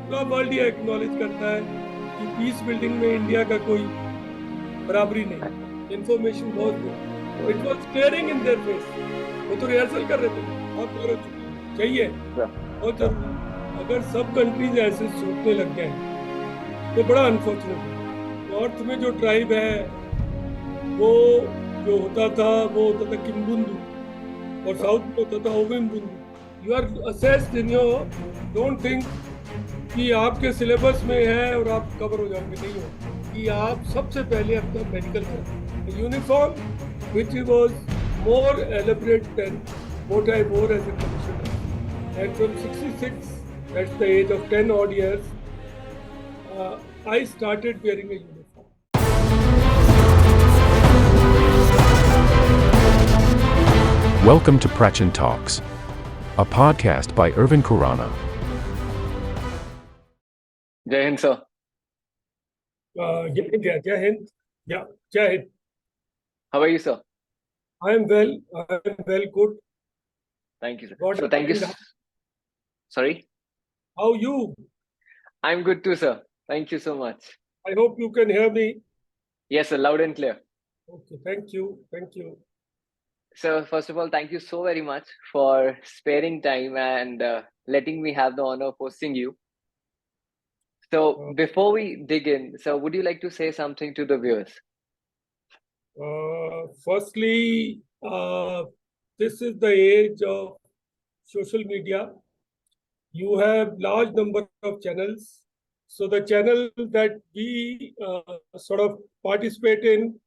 पूरा वर्ल्ड ये एक्नॉलेज करता है कि पीस बिल्डिंग में इंडिया का कोई बराबरी नहीं, इंफॉर्मेशन बहुत good. It was clearing in their face. वो तो रिहर्सल कर रहे थे, आप करो चाहिए, sure, बहुत sure. जरूरी है। अगर सब कंट्रीज ऐसे सोचने लग गए तो बड़ा अनफॉर्चुनेट है। नॉर्थ में जो ट्राइब है वो जो होता था वो होता था किम्बुंदू, और साउथ में होता था Ovimbundu. You are assessed in your, don't think कि आपके सिलेबस में है और आप कवर हो जाओगे, नहीं हो कि आप सबसे पहले अपना मेडिकल करें। Uniform which was more elaborate than what I wore as a commissioner. And from 66, that's the age of 10 odd years, I started wearing a uniform. Welcome to Prachin Talks, a podcast by Irvin Kurana. Jai Hind, sir. Jai Hind. Yeah, Jai Hind. How are you, sir? I am well, good. Thank you, sir. God So, thank you. kind. Sorry? How you? I'm good too, sir. Thank you so much. I hope you can hear me. Yes, sir, loud and clear. Okay, thank you. So, first of all, thank you so very much for sparing time and letting me have the honor of hosting you. So, before we dig in, so would you like to say something to the viewers? Firstly, this is the age of social media. You have large number of channels. So the channel that we sort of participate in,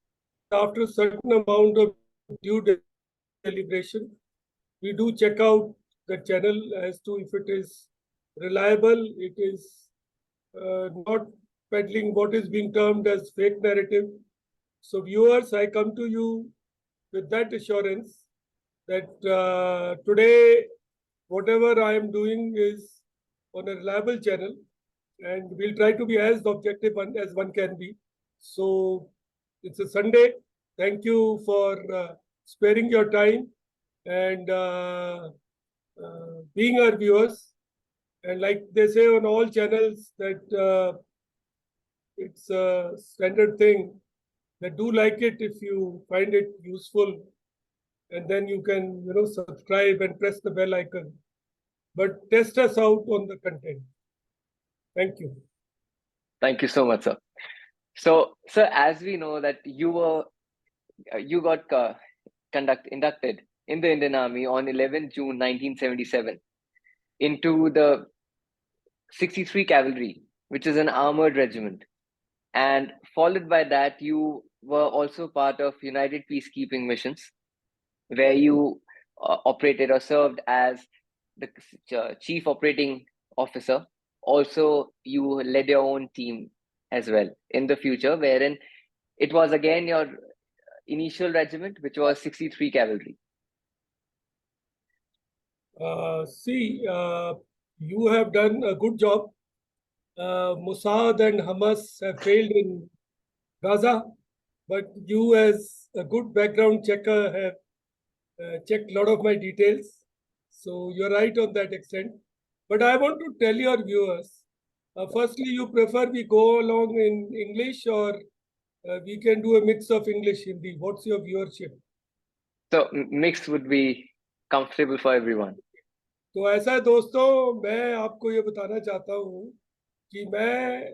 after a certain amount of due deliberation, we do check out the channel as to if it is reliable, it is not peddling what is being termed as fake narrative. So viewers, I come to you with that assurance that today, whatever I am doing is on a reliable channel, and we'll try to be as objective as one can be. So it's a Sunday. Thank you for sparing your time and being our viewers. And like they say on all channels that it's a standard thing that do like it if you find it useful, and then you can subscribe and press the bell icon, but test us out on the content. Thank you. Thank you so much, sir. So, sir, as we know that you got inducted in the Indian Army on 11 June 1977 into the 63 Cavalry, which is an armored regiment. And followed by that, you were also part of United Peacekeeping Missions, where you operated or served as the chief operating officer. Also, you led your own team as well in the future, wherein it was again your initial regiment, which was 63 Cavalry. See, you have done a good job. Mossad and Hamas have failed in Gaza, but you, as a good background checker, have checked a lot of my details. So you're right on that extent. But I want to tell your viewers, firstly, you prefer we go along in English, or we can do a mix of English Hindi? What's your viewership? So mix would be comfortable for everyone. तो ऐसा है दोस्तों, मैं आपको ये बताना चाहता हूँ कि मैं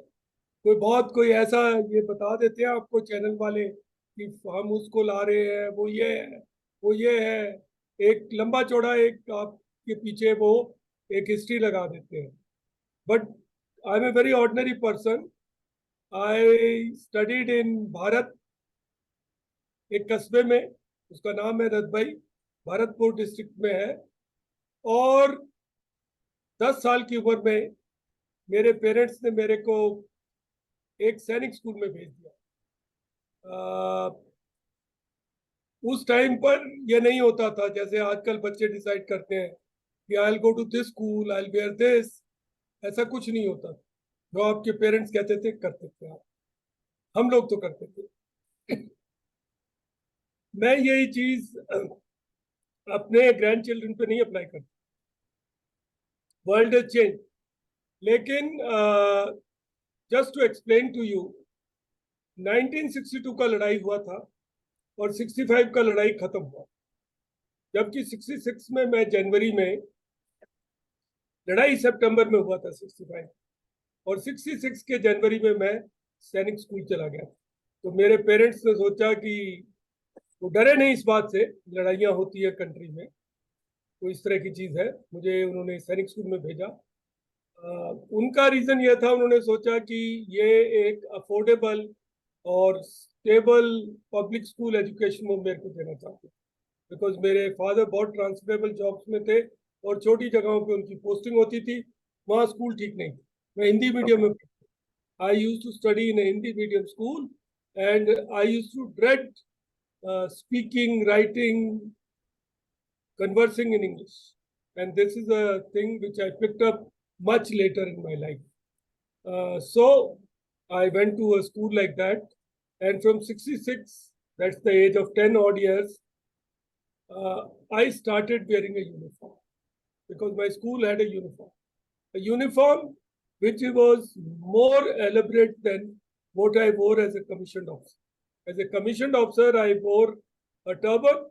कोई ऐसा ये बता देते हैं आपको चैनल वाले कि हम उसको ला रहे हैं, वो ये है, एक लंबा चौड़ा एक आपके पीछे वो एक हिस्ट्री लगा देते हैं। But I am a very ordinary person. I studied in Bharat, एक कस्बे में, उसका नाम है रतभई, भरतपुर डिस्ट्रिक्ट में है। और 10 साल की उम्र में मेरे पेरेंट्स ने मेरे को एक सैनिक स्कूल में भेज दिया। उस टाइम पर यह नहीं होता था जैसे आजकल बच्चे डिसाइड करते हैं कि I will go to this school, I will wear this. ऐसा कुछ नहीं होता। जो आपके पेरेंट्स कहते थे करते थे आप, हम लोग तो करते थे। मैं यही चीज अपने ग्रैंड चिल्ड्रन पे नहीं अप्लाई करता। World has change. लेकिन just to explain to you, 1962 का लड़ाई हुआ था और 65 का लड़ाई खत्म हुआ, जबकि 66 में मैं जनवरी में, लड़ाई सितंबर में हुआ था 65, और 66 के जनवरी में मैं सैनिक स्कूल चला गया। तो मेरे पेरेंट्स ने सोचा कि वो डरे नहीं इस बात से, लड़ाइयाँ होती है कंट्री में, तो इस तरह की चीज़ है, मुझे उन्होंने सैनिक स्कूल में भेजा। उनका रीज़न ये था, उन्होंने सोचा कि ये एक अफोर्डेबल और स्टेबल पब्लिक स्कूल एजुकेशन वो मेरे को देना चाहते, बिकॉज मेरे फादर बहुत ट्रांसफरेबल जॉब्स में थे और छोटी जगहों पे उनकी पोस्टिंग होती थी, वहाँ स्कूल ठीक नहीं थी। मैं हिंदी मीडियम में, I use to study in Hindi medium school and I use to dread speaking, writing, conversing in English. And this is a thing which I picked up much later in my life. So I went to a school like that. And from 66, that's the age of 10 odd years, I started wearing a uniform because my school had a uniform. A uniform which was more elaborate than what I wore as a commissioned officer. As a commissioned officer, I wore a turban,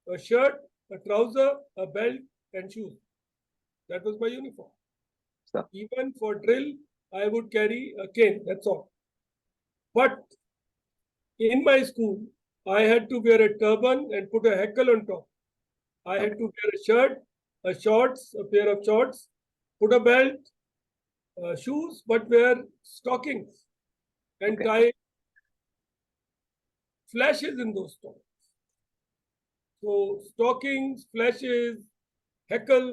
a shirt, a trouser, a belt, and shoes. That was my uniform. So- Even for drill, I would carry a cane, that's all. But in my school, I had to wear a turban and put a heckle on top. I had to wear a shirt, a shorts, a pair of shorts, put a belt, shoes, but wear stockings and Okay. tie flashes in those stockings. So stockings, flashes, heckle,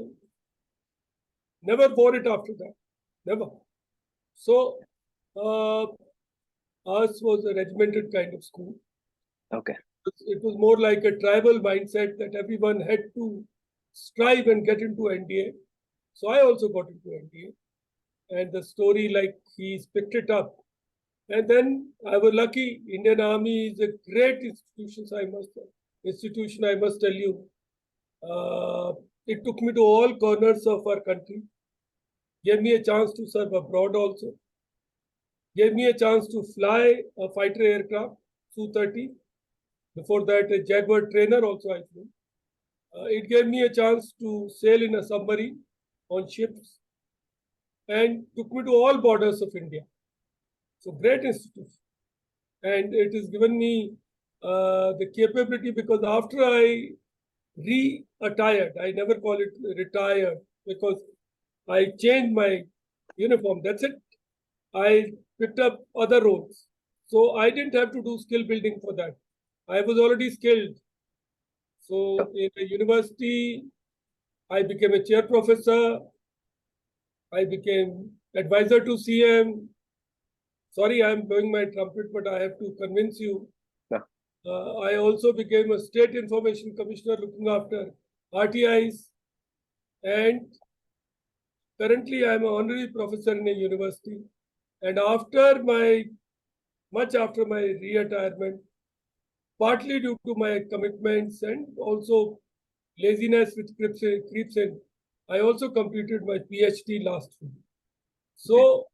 never wore it after that, never. So ours was a regimented kind of school. Okay. It was more like a tribal mindset that everyone had to strive and get into NDA. So I also got into NDA. And the story, like he's picked it up. And then I was lucky. Indian Army is a great institution, I must tell you. It took me to all corners of our country. Gave me a chance to serve abroad also. Gave me a chance to fly a fighter aircraft, Su-30. Before that, a Jaguar trainer also I flew. It gave me a chance to sail in a submarine on ships and took me to all borders of India. So great institution. And it has given me the capability, because after I re-attired, I never call it retired, because I changed my uniform. That's it. I picked up other roles. So I didn't have to do skill building for that. I was already skilled. So in a university, I became a chair professor. I became advisor to CM. Sorry, I'm blowing my trumpet, but I have to convince you. Yeah. I also became a state information commissioner looking after RTIs. And currently, I'm an honorary professor in a university. And much after my retirement, partly due to my commitments and also laziness which creeps in, I also completed my PhD last week. So,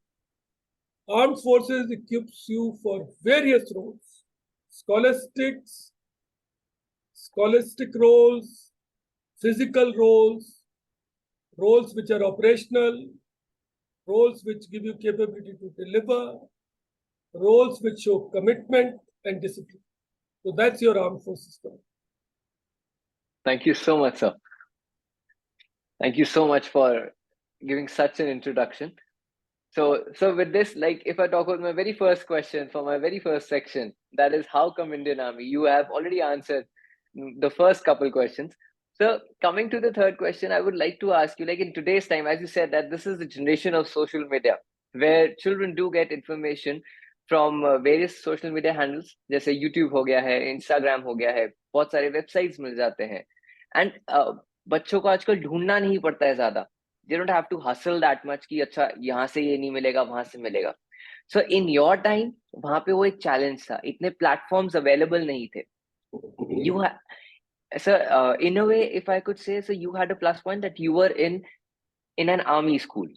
armed forces equips you for various roles, scholastic roles, physical roles, roles which are operational, roles which give you capability to deliver, roles which show commitment and discipline. So that's your armed forces. Thank you so much, sir. Thank you so much for giving such an introduction. So with this, like, if I talk about my very first question for my very first section, that is, how come Indian Army? You have already answered the first couple questions. So coming to the third question, I would like to ask you, like, in today's time, as you said, that this is the generation of social media, where children do get information from various social media handles, जैसे YouTube हो गया है, Instagram हो गया है, बहुत सारे websites मिल जाते हैं, and बच्चों को आजकल ढूंढना नहीं पड़ता है ज्यादा. They don't have to hustle that much कि अच्छा यहाँ से ये नहीं मिलेगा, वहां से मिलेगा. So in your time, वहां पे वो एक challenge था, इतने platforms available नहीं थे. You had, so in a way, if I could say, so you had a plus point that you were in an army school.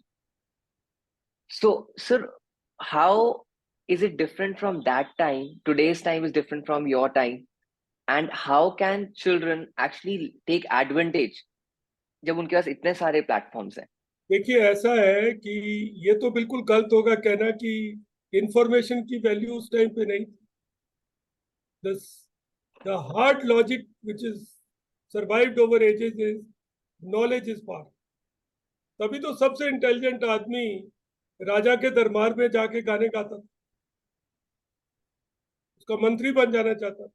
So, sir, how is it different from that time? Today's time is different from your time. And how can children actually take advantage जब उनके पास इतने सारे platforms हैं? देखिए, ऐसा है कि ये तो बिल्कुल गलत होगा कहना कि इंफॉर्मेशन की वैल्यू उस टाइम पे नहीं थी। The hard logic which is survived over ages is knowledge is power. तभी तो सबसे इंटेलिजेंट आदमी राजा के दरबार में जाके गाने गाता था, उसका मंत्री बन जाना चाहता था,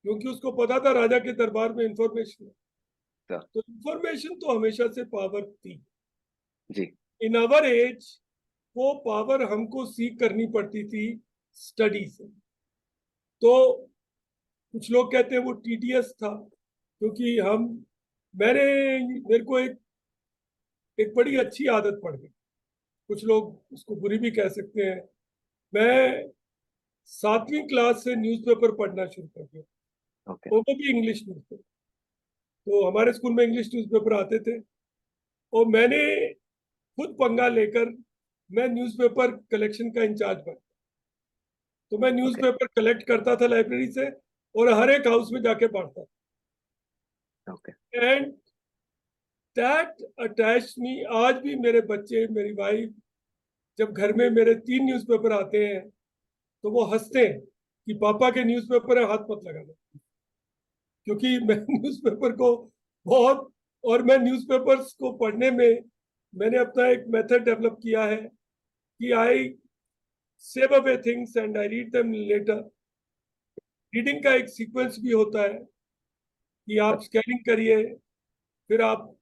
क्योंकि उसको पता था राजा के दरबार में इंफॉर्मेशन है। तो इंफॉर्मेशन तो हमेशा से पावर थी जी। इन आवर एज वो पावर हमको सीख करनी पड़ती थी स्टडी से। तो कुछ लोग कहते हैं वो टीडीएस था, क्योंकि मेरे को एक बड़ी अच्छी आदत पड़ गई, कुछ लोग उसको बुरी भी कह सकते हैं। मैं 7वीं क्लास से न्यूज़पेपर पढ़ना शुरू कर दिया, वो भी इंग्लिश न्यूज़पेपर। तो हमारे स्कूल में इंग्लिश न्यूज़पेपर आते थे और मैंने खुद पंगा लेकर मैं न्यूज़पेपर कलेक्शन का इंचार्ज बना। तो मैं न्यूज़पेपर कलेक्ट करता था लाइब्रेरी से और हर एक हाउस में जाके पढ़ता था। एंड दैट अटैच मी। आज भी मेरे बच्चे, मेरी वाइफ, जब घर में मेरे 3 न्यूज़पेपर आते हैं तो वो हंसते हैं कि पापा के न्यूज़पेपर है, हाथ मत लगाना, क्योंकि मैं न्यूज़पेपर को बहुत, और मैं न्यूज़पेपर्स को पढ़ने में मैंने अपना एक मेथड डेवलप किया है कि I save away things and I read them later. Reading का एक सीक्वेंस भी होता है कि आप स्कैनिंग करिए, फिर आप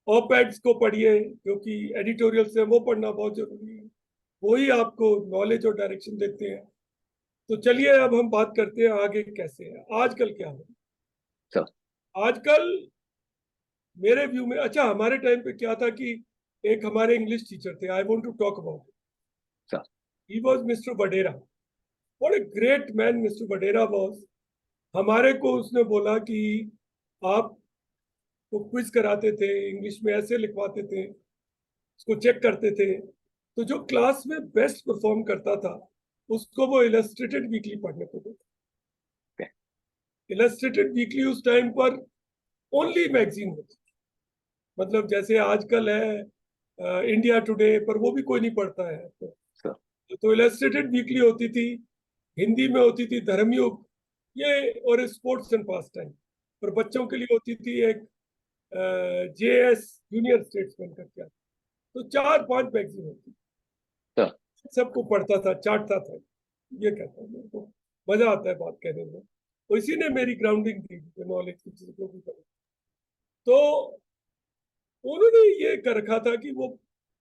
ऑप-एड्स को पढ़िए, क्योंकि एडिटोरियल से वो पढ़ना बहुत जरूरी है, वही आपको नॉलेज और डायरेक्शन देते हैं। तो चलिए अब हम बात करते हैं आगे कैसे है, आजकल क्या हो। आजकल मेरे व्यू में, अच्छा हमारे टाइम पे क्या था कि एक हमारे इंग्लिश टीचर थे, I want to talk about, he was mister Vadera. What a great man mister Vadera was. हमारे को उसने बोला कि आप को क्विज कराते थे, इंग्लिश में ऐसे लिखवाते थे, उसको चेक करते थे। तो जो क्लास में बेस्ट परफॉर्म करता था उसको वो इलस्ट्रेटेड वीकली पढ़ने को देते। इलस्ट्रेटेड वीकली उस टाइम पर ओनली मैगजीन होती, मतलब जैसे आजकल है इंडिया टुडे, पर वो भी कोई नहीं पढ़ता है। तो इलस्ट्रेटेड वीकली होती थी, हिंदी में होती थी धर्मयुग ये, और स्पोर्ट्स एंड पास टाइम। और बच्चों के लिए होती थी एक जेएस जूनियर स्टेट्समैन करके। तो 4-5 मैगजीन होती, सबको पढ़ता था, चाटता था। ये कहता है, मेरे को मजा आता है बात कहने में, तो इसी ने मेरी ग्राउंडिंग दी नॉलेज की चीजों की। तो उन्होंने ये कर रखा था कि वो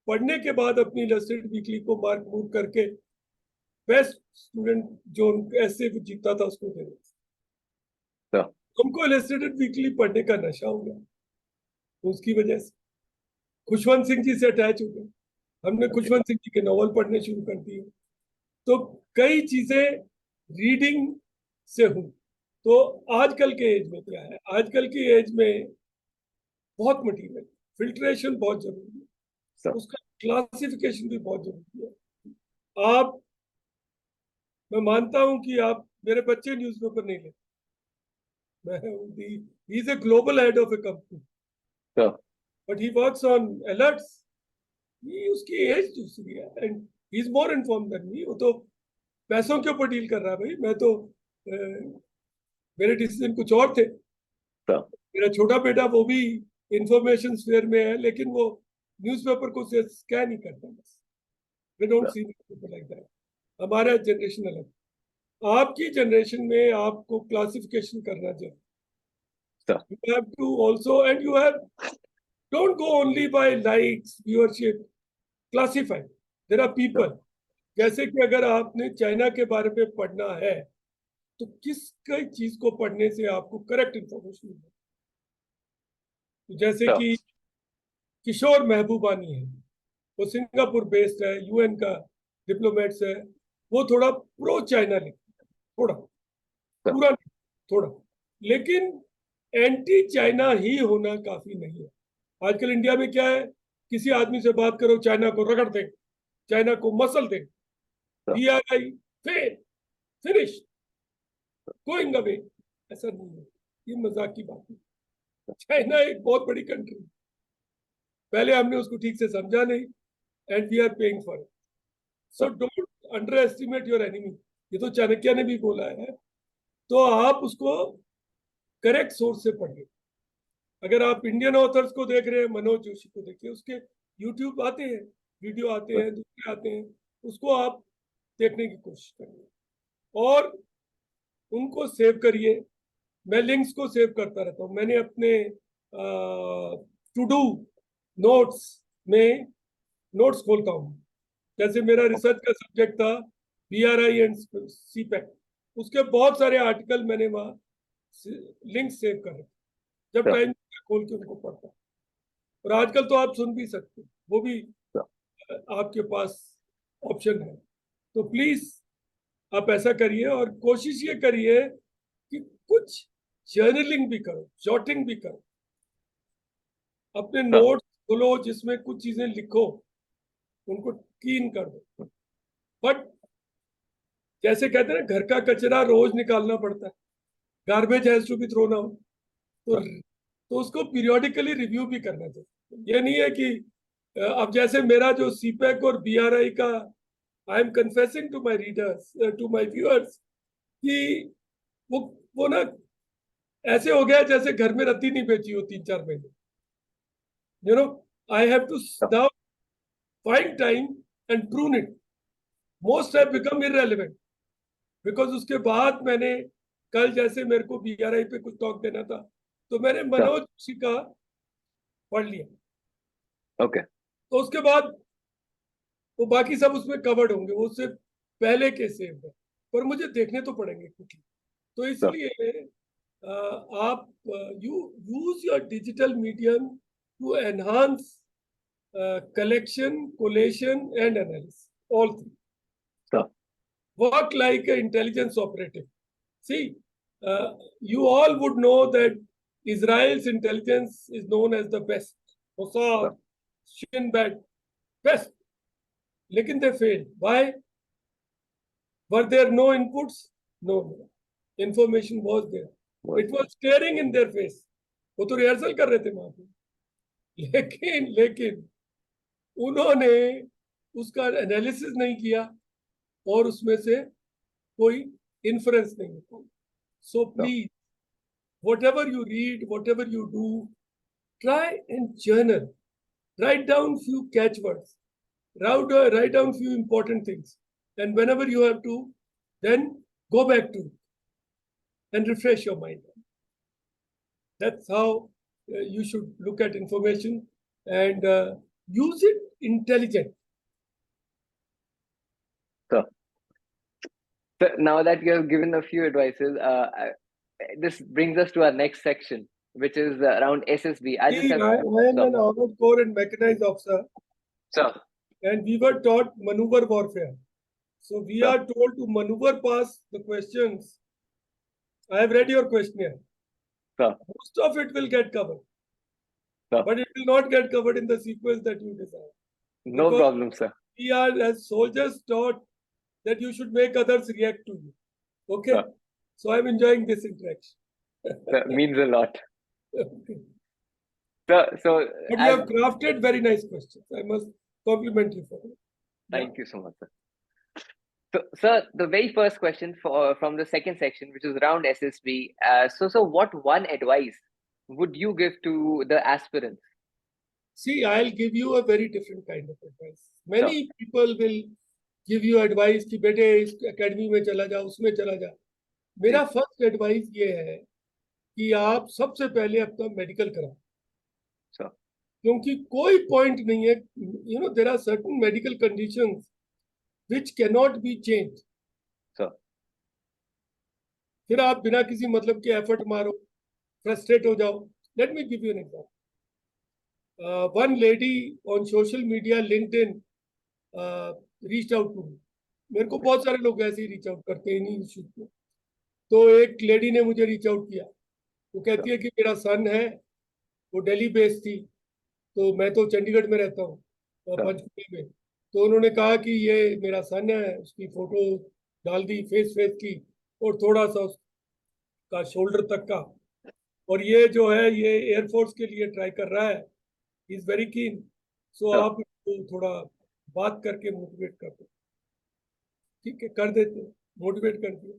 पढ़ने के बाद अपनी इलस्ट्रेटेड वीकली को मार्क मूव करके बेस्ट स्टूडेंट जो ऐसे जीतता था उसको दे देते। हमको इलस्ट्रेटेड वीकली पढ़ने का नशा हो गया, तो उसकी वजह से खुशवंत सिंह जी से अटैच हो गए। हमने खुशवंत सिंह जी के नॉवल पढ़ने शुरू कर दिए। तो कई चीजें रीडिंग से हुई। तो आजकल के एज में क्या है, आजकल की एज में बहुत मटीरियल, फिल्ट्रेशन बहुत जरूरी है, उसका क्लासिफिकेशन भी बहुत जरूरी है। मैं मानता हूं कि आप, मेरे बच्चे न्यूज़पेपर नहीं लेते, he is a global head of a company, but he works on alerts। उसकी एज दूसरी है and he is more informed than me. वो तो पैसों के ऊपर डील कर रहा है भाई, मैं तो मेरे डिसीजन कुछ और थे। मेरा छोटा बेटा वो भी इंफॉर्मेशन स्फीयर में है, लेकिन वो न्यूज़पेपर को स्कैन ही करता है बस। We don't see newspaper like that. हमारा जनरेशन अलग, आपकी जनरेशन में आपको क्लासिफिकेशन करना चाहिए। You have to also, and you have, don't go only by likes, viewership, classify. There are people, जैसे कि अगर आपने चाइना के बारे में पढ़ना है तो किस कई चीज को पढ़ने से आपको करेक्ट इंफॉर्मेशन मिले। तो जैसे कि किशोर महबूबानी है, वो सिंगापुर बेस्ड है, यूएन का डिप्लोमेट्स है, वो थोड़ा प्रो चाइना लिखता है, थोड़ा, पूरा नहीं, थोड़ा, लेकिन एंटी चाइना ही होना काफी नहीं है। आजकल इंडिया में क्या है, किसी आदमी से बात करो, चाइना को रगड़ देंगे, चाइना को मसल देंगे, BRI fail, finish, going away. ऐसा नहीं है, ये मजाक की बात है। चाइना एक बहुत बड़ी कंट्री, पहले हमने उसको ठीक से समझा नहीं, and we are paying for it. So don't underestimate your enemy. ये तो चाणक्य ने भी बोला है। तो आप उसको करेक्ट सोर्स से पढ़िए। अगर आप इंडियन ऑथर्स को देख रहे हैं, मनोज जोशी को देखिए, उसके यूट्यूब आते हैं, वीडियो आते हैं, दूसरे आते हैं, उसको आप देखने की कोशिश करिए और उनको सेव करिए। मैं लिंक्स को सेव करता रहता हूँ। मैंने अपने टू डू नोट्स में नोट्स खोलता हूँ। जैसे मेरा रिसर्च का सब्जेक्ट था BRI एंड CPEC, उसके बहुत सारे आर्टिकल मैंने वहाँ लिंक सेव कर रखे, जब टाइम खोल के उनको पढ़ता हूँ। और आजकल तो आप सुन भी सकते हैं, वो भी आपके पास ऑप्शन है। तो प्लीज आप ऐसा करिए और कोशिश ये करिए कि कुछ जर्नलिंग भी करो, जॉटिंग भी करो, अपने नोट्स खोलो जिसमें कुछ चीजें लिखो, उनको कीन कर दो। बट जैसे कहते हैं ना, घर का कचरा रोज निकालना पड़ता है, garbage has to be thrown out. तो उसको पीरियोडिकली रिव्यू भी करना चाहिए। ये नहीं है कि अब जैसे मेरा जो CPEC और BRI का, I am confessing to my readers, to my viewers, कि वो ना ऐसे हो गया जैसे घर में रत्ती नहीं बेची हो 3-4 महीने। I have to now find time and prove it. Most have become irrelevant because उसके बाद मैंने कल जैसे मेरे को BRI पे कुछ टॉक देना था, तो मैंने मनोज जोशी का पढ़ लिया। ओके। तो उसके बाद वो बाकी सब उसमें कवर्ड होंगे, वो उससे पहले के सेव है, पर मुझे देखने तो पड़ेंगे क्विकली। तो इसलिए आप you use your digital medium to enhance collection, collation, and analysis. All three. Sure. Work like an intelligence operative. See, you all would know that Israel's intelligence is known as the best. Mossad, Shin Bet, best. Lekin they failed. Why? Were there no inputs? No. Information was there. It was staring in their face. वो तो rehearsal कर रहे थे वहां पे, लेकिन उन्होंने उसका एनालिसिस नहीं किया और उसमें से कोई इन्फ्रेंस नहीं होता। So please, whatever you read, whatever you do, try and journal. Write down few catchwords. Write down few important things. And whenever you have to, then go back to it and refresh your mind. That's how you should look at information and use it intelligently. So now that you have given a few advices, this brings us to our next section, which is around SSB. I am an armored corps and mechanized officer. Sir. And we were taught maneuver warfare. So we are told to maneuver past the questions. I have read your questionnaire. Most of it will get covered. But it will not get covered in the sequence that you desire. No problem, sir. We are, as soldiers, taught that you should make others react to you. Okay? Sir. So I'm enjoying this interaction. That means a lot. Okay. But you have crafted very nice questions. I must compliment you for it. Thank you so much, sir. So, sir, the very first question from the second section, which is around SSB. So what one advice would you give to the aspirants? See, I'll give you a very different kind of advice. Many people will give you advice कि बेटे इस academy में चला जा, उसमें चला जा. मेरा फर्स्ट एडवाइस ये है कि आप सबसे पहले अपना मेडिकल कराओ. क्योंकि कोई पॉइंट नहीं है, there are certain medical conditions which can not be change. फिर आप बिना किसी मतलब के एफर्ट मारो, फ्रस्ट्रेट हो जाओ. Let me give you an example. One lady on social media, LinkedIn, reach out to me. मेरे को बहुत सारे लोग ऐसे ही रीच आउट करते हैं इन्हीं इश्यूज में. तो एक लेडी ने मुझे रीच आउट किया. वो कहती है कि मेरा सन है, वो दिल्ली बेस्ड थी, तो मैं तो चंडीगढ़ में रहता हूँ, पंचकुले में। तो उन्होंने कहा कि ये मेरा सन है, उसकी फोटो डाल दी फेस की, और थोड़ा सा उसका शोल्डर तक का, और ये जो है ये एयरफोर्स के लिए ट्राई कर रहा है, इज वेरी कीन। सो हाँ। आप इसको थोड़ा बात करके मोटिवेट कर दो। ठीक है, कर देते, मोटिवेट कर दिया।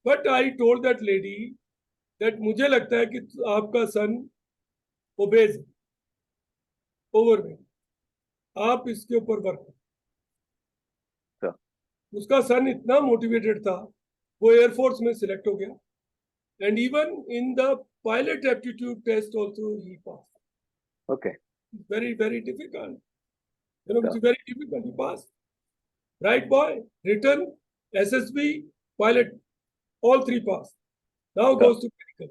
But I told that lady that मुझे लगता है कि आपका सन ओबेज, ओवरवेट, आप इसके ऊपर वर्क करो। हाँ। उसका सन इतना मोटिवेटेड था, वो एयरफोर्स में सिलेक्ट हो गया, and even in the pilot aptitude test also he pass. Okay. Very difficult, which हाँ। is very difficult. He passed. Right, boy. Written, SSB, pilot, all three passed. Now हाँ। goes to medical.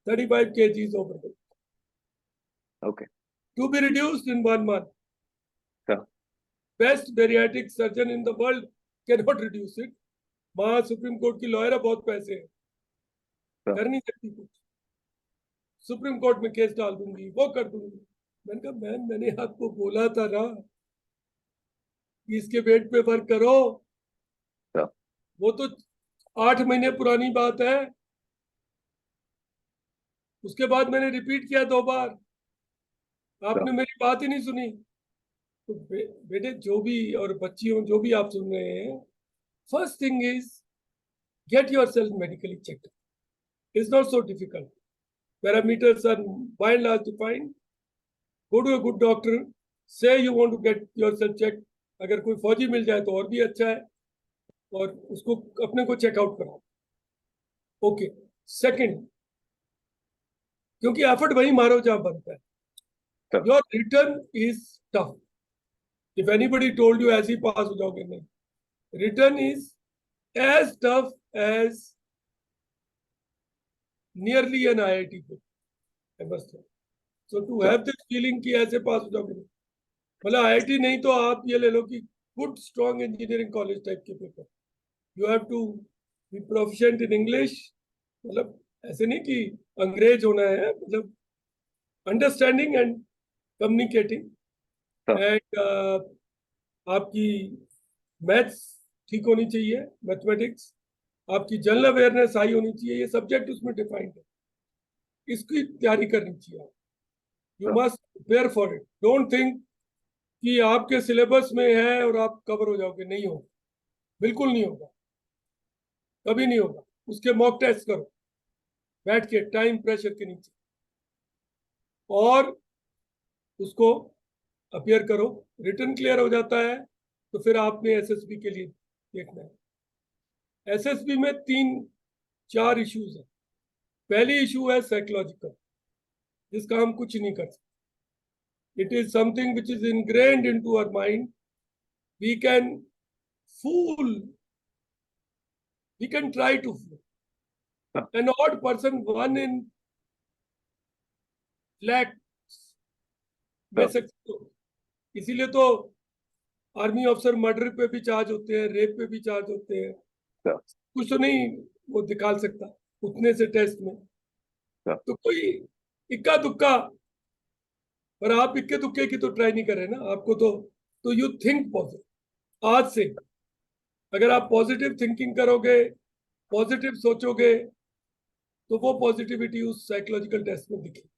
35 kgs overweight. Okay. To be reduced in 1 month. हाँ। Best bariatric surgeon in the world cannot reduce it. वहां supreme court की lawyer है, बहुत पैसे हैं, हाँ। कर नहीं सकती कुछ। सुप्रीम कोर्ट में केस डाल दूंगी, वो कर दूंगी। मैंने कहा मैंने आपको बोला था ना कि इसके वेट पे वर्क करो। हाँ। वो तो 8 महीने पुरानी बात है। उसके बाद मैंने रिपीट किया 2 बार, आपने मेरी बात ही नहीं सुनी। तो बेटे जो भी, और बच्चियों जो भी आप सुन रहे हैं, first thing is get your self medically check. It's not so difficult, parameters are by and large defined. Go to a good doctor, say you want to get your self check. अगर कोई फौजी मिल जाए तो और भी अच्छा है, और उसको अपने को चेकआउट कराओ। ओके, सेकंड, क्योंकि एफर्ट वही मारो जहां बनता है। हाँ। Your return is tough. If anybody told you ऐसे ही पास हो जाओगे, नहीं, return is as tough as nearly an IIT book, I must say. So to have this feeling कि ऐसे पास हो जाओगे, मतलब IIT नहीं तो आप ये ले लो कि good strong engineering college type के paper. You have to be proficient in English, मतलब ऐसे नहीं कि अंग्रेज होना है, मतलब अंडरस्टैंडिंग एंड कम्युनिकेटिंग, एंड आपकी मैथ्स ठीक होनी चाहिए, मैथमेटिक्स, आपकी जनरल अवेयरनेस हाई होनी चाहिए, ये सब्जेक्ट उसमें डिफाइंड है, इसकी तैयारी करनी चाहिए। You must prepare for it. Don't think कि आपके सिलेबस में है और आप कवर हो जाओगे, नहीं होगा, बिल्कुल नहीं होगा, कभी नहीं होगा। उसके मॉक टेस्ट करो बैठ के टाइम प्रेशर के नीचे, और उसको अपियर करो। रिटर्न क्लियर हो जाता है तो फिर आपने एसएसबी के लिए देखना है। एसएसबी में 3-4 इश्यूज है। पहली इशू है साइकोलॉजिकल, जिसका हम कुछ नहीं कर सकते। It is something which is ingrained into our mind. We can fool, we can try to fool an odd person, 1 in lakh में सकते हो। इसीलिए तो आर्मी ऑफिसर मर्डर पे भी चार्ज होते हैं, रेप पे भी चार्ज होते हैं। कुछ तो नहीं वो दिखा सकता उतने से टेस्ट में। तो कोई इक्का दुक्का, पर आप इक्के दुक्के की तो ट्राई नहीं कर रहे ना, आपको तो यू थिंक पॉजिटिव। आज से अगर आप पॉजिटिव थिंकिंग करोगे, पॉजिटिव सोचोगे, तो वो पॉजिटिविटी उस साइकोलॉजिकल टेस्ट में दिखेगी।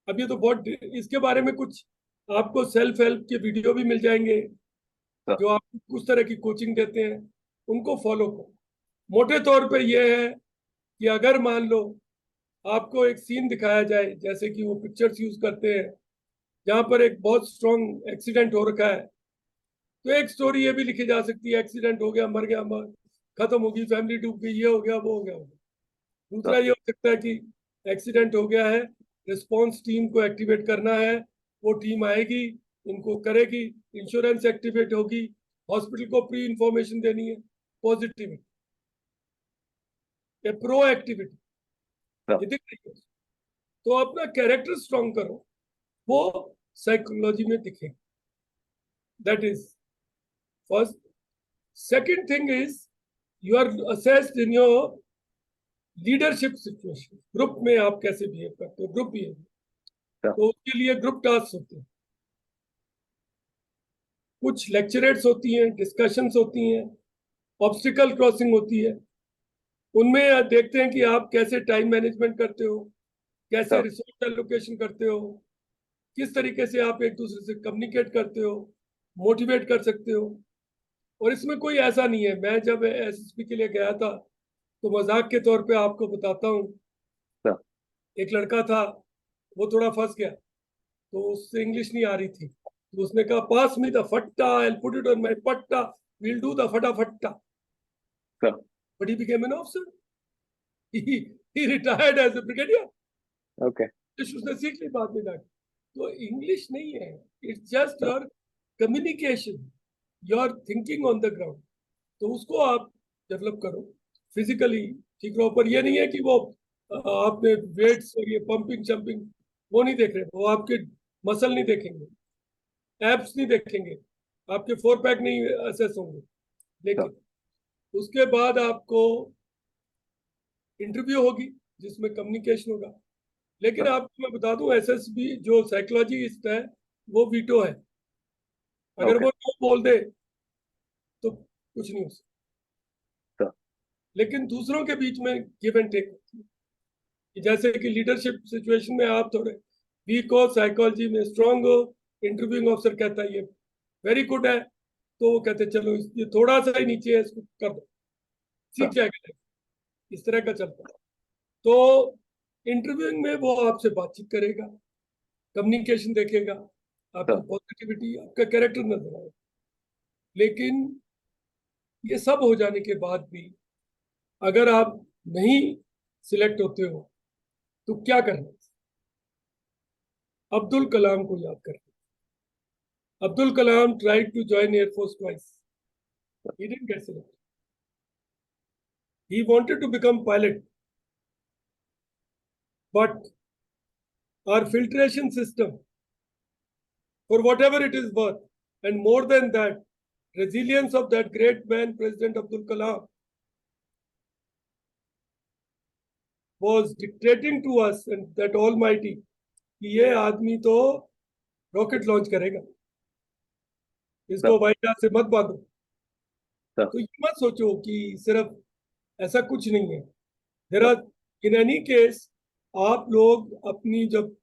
अब ये तो बहुत, इसके बारे में कुछ आपको सेल्फ हेल्प के वीडियो भी मिल जाएंगे जो आपको कुछ तरह की कोचिंग देते हैं, उनको फॉलो करो। मोटे तौर पे ये है कि अगर मान लो आपको एक सीन दिखाया जाए, जैसे कि वो पिक्चर्स यूज करते हैं जहां पर एक बहुत स्ट्रॉन्ग एक्सीडेंट हो रखा है, तो एक स्टोरी ये भी लिखी जा सकती है, एक्सीडेंट हो गया, मर गया, खत्म होगी, फैमिली डूब गई, ये हो गया, वो हो गया। दूसरा ये हो सकता है कि एक्सीडेंट हो गया है, रिस्पॉन्स टीम को एक्टिवेट करना है, वो टीम आएगी, इनको करेगी, इंश्योरेंस एक्टिवेट होगी, हॉस्पिटल को प्री इंफॉर्मेशन देनी है, पॉजिटिविटी, प्रो एक्टिविटी, ये दिख रही है। तो अपना कैरेक्टर स्ट्रॉन्ग करो, वो साइकोलॉजी में दिखेगा। That is first. Second thing is you are assessed in your leadership situation. Group में आप कैसे बिहेव करते हो, ग्रुप बिहेवियर। तो उसके लिए ग्रुप टास्क होते हैं, कुछ लेक्चरेट्स होती हैं, डिस्कशंस होती हैं, ऑब्स्टिकल क्रॉसिंग होती है। उनमें देखते हैं कि आप कैसे टाइम मैनेजमेंट करते हो, कैसे रिसोर्स एलोकेशन करते हो, किस तरीके से आप एक दूसरे से कम्युनिकेट करते हो, मोटिवेट कर सकते हो। और इसमें कोई ऐसा नहीं है, मैं जब एसएसपी के लिए गया था तो मजाक के तौर पे आपको बताता हूँ, एक लड़का था, वो थोड़ा फंस गया, तो उससे इंग्लिश नहीं आ रही थी, तो उसने कहा पास मी द फट्टा, I will put it on my पट्टा, वील डू द फटाफट्टा, but he became an officer, he retired as a brigadier. Okay, उसने सीख ली बाद में जाके। तो इंग्लिश नहीं है, it's just your communication, your thinking on the ground. तो उसको आप डेवलप करो, फिजिकली ठीक रहो। पर ये नहीं है कि वो आपने वेट्स और ये पंपिंग शंपिंग वो नहीं देख रहे, वो आपके मसल नहीं देखेंगे, एब्स नहीं देखेंगे, आपके फोर पैक नहीं असेस होंगे। लेकिन उसके बाद आपको इंटरव्यू होगी जिसमें कम्युनिकेशन होगा। लेकिन आपको मैं बता दूं, एसएसबी जो साइकोलॉजिस्ट है वो वीटो है, अगर वो नो बोल दे तो कुछ नहीं हो सकता। लेकिन दूसरों के बीच में गिव एंड टेक होती है, कि जैसे कि लीडरशिप सिचुएशन में आप थोड़े वीक हो, साइकोलॉजी में स्ट्रांग हो, इंटरव्यूइंग ऑफिसर कहता है ये वेरी गुड है, तो वो कहते चलो ये थोड़ा सा ही नीचे है, इसको कर दो, सीख जाएगा। इस तरह का चलता है। तो इंटरव्यूइंग में वो आपसे बातचीत करेगा, कम्युनिकेशन देखेगा, आपकी पॉजिटिविटी, आपका कैरेक्टर नजर आएगा। लेकिन ये सब हो जाने के बाद भी अगर आप नहीं सिलेक्ट होते हो तो क्या करना? अब्दुल कलाम को याद करें। Abdul Kalam tried to join Air Force twice. He didn't get selected. He wanted to become pilot, but our filtration system, for whatever it is worth, and more than that, resilience of that great man, President Abdul Kalam, was dictating to us and that Almighty कि ये आदमी तो rocket launch करेगा, इसको हवाई जहाज से मत बांधो। तो ये मत सोचो कि सिर्फ ऐसा कुछ नहीं है। There are in any case, आप लोग अपनी जब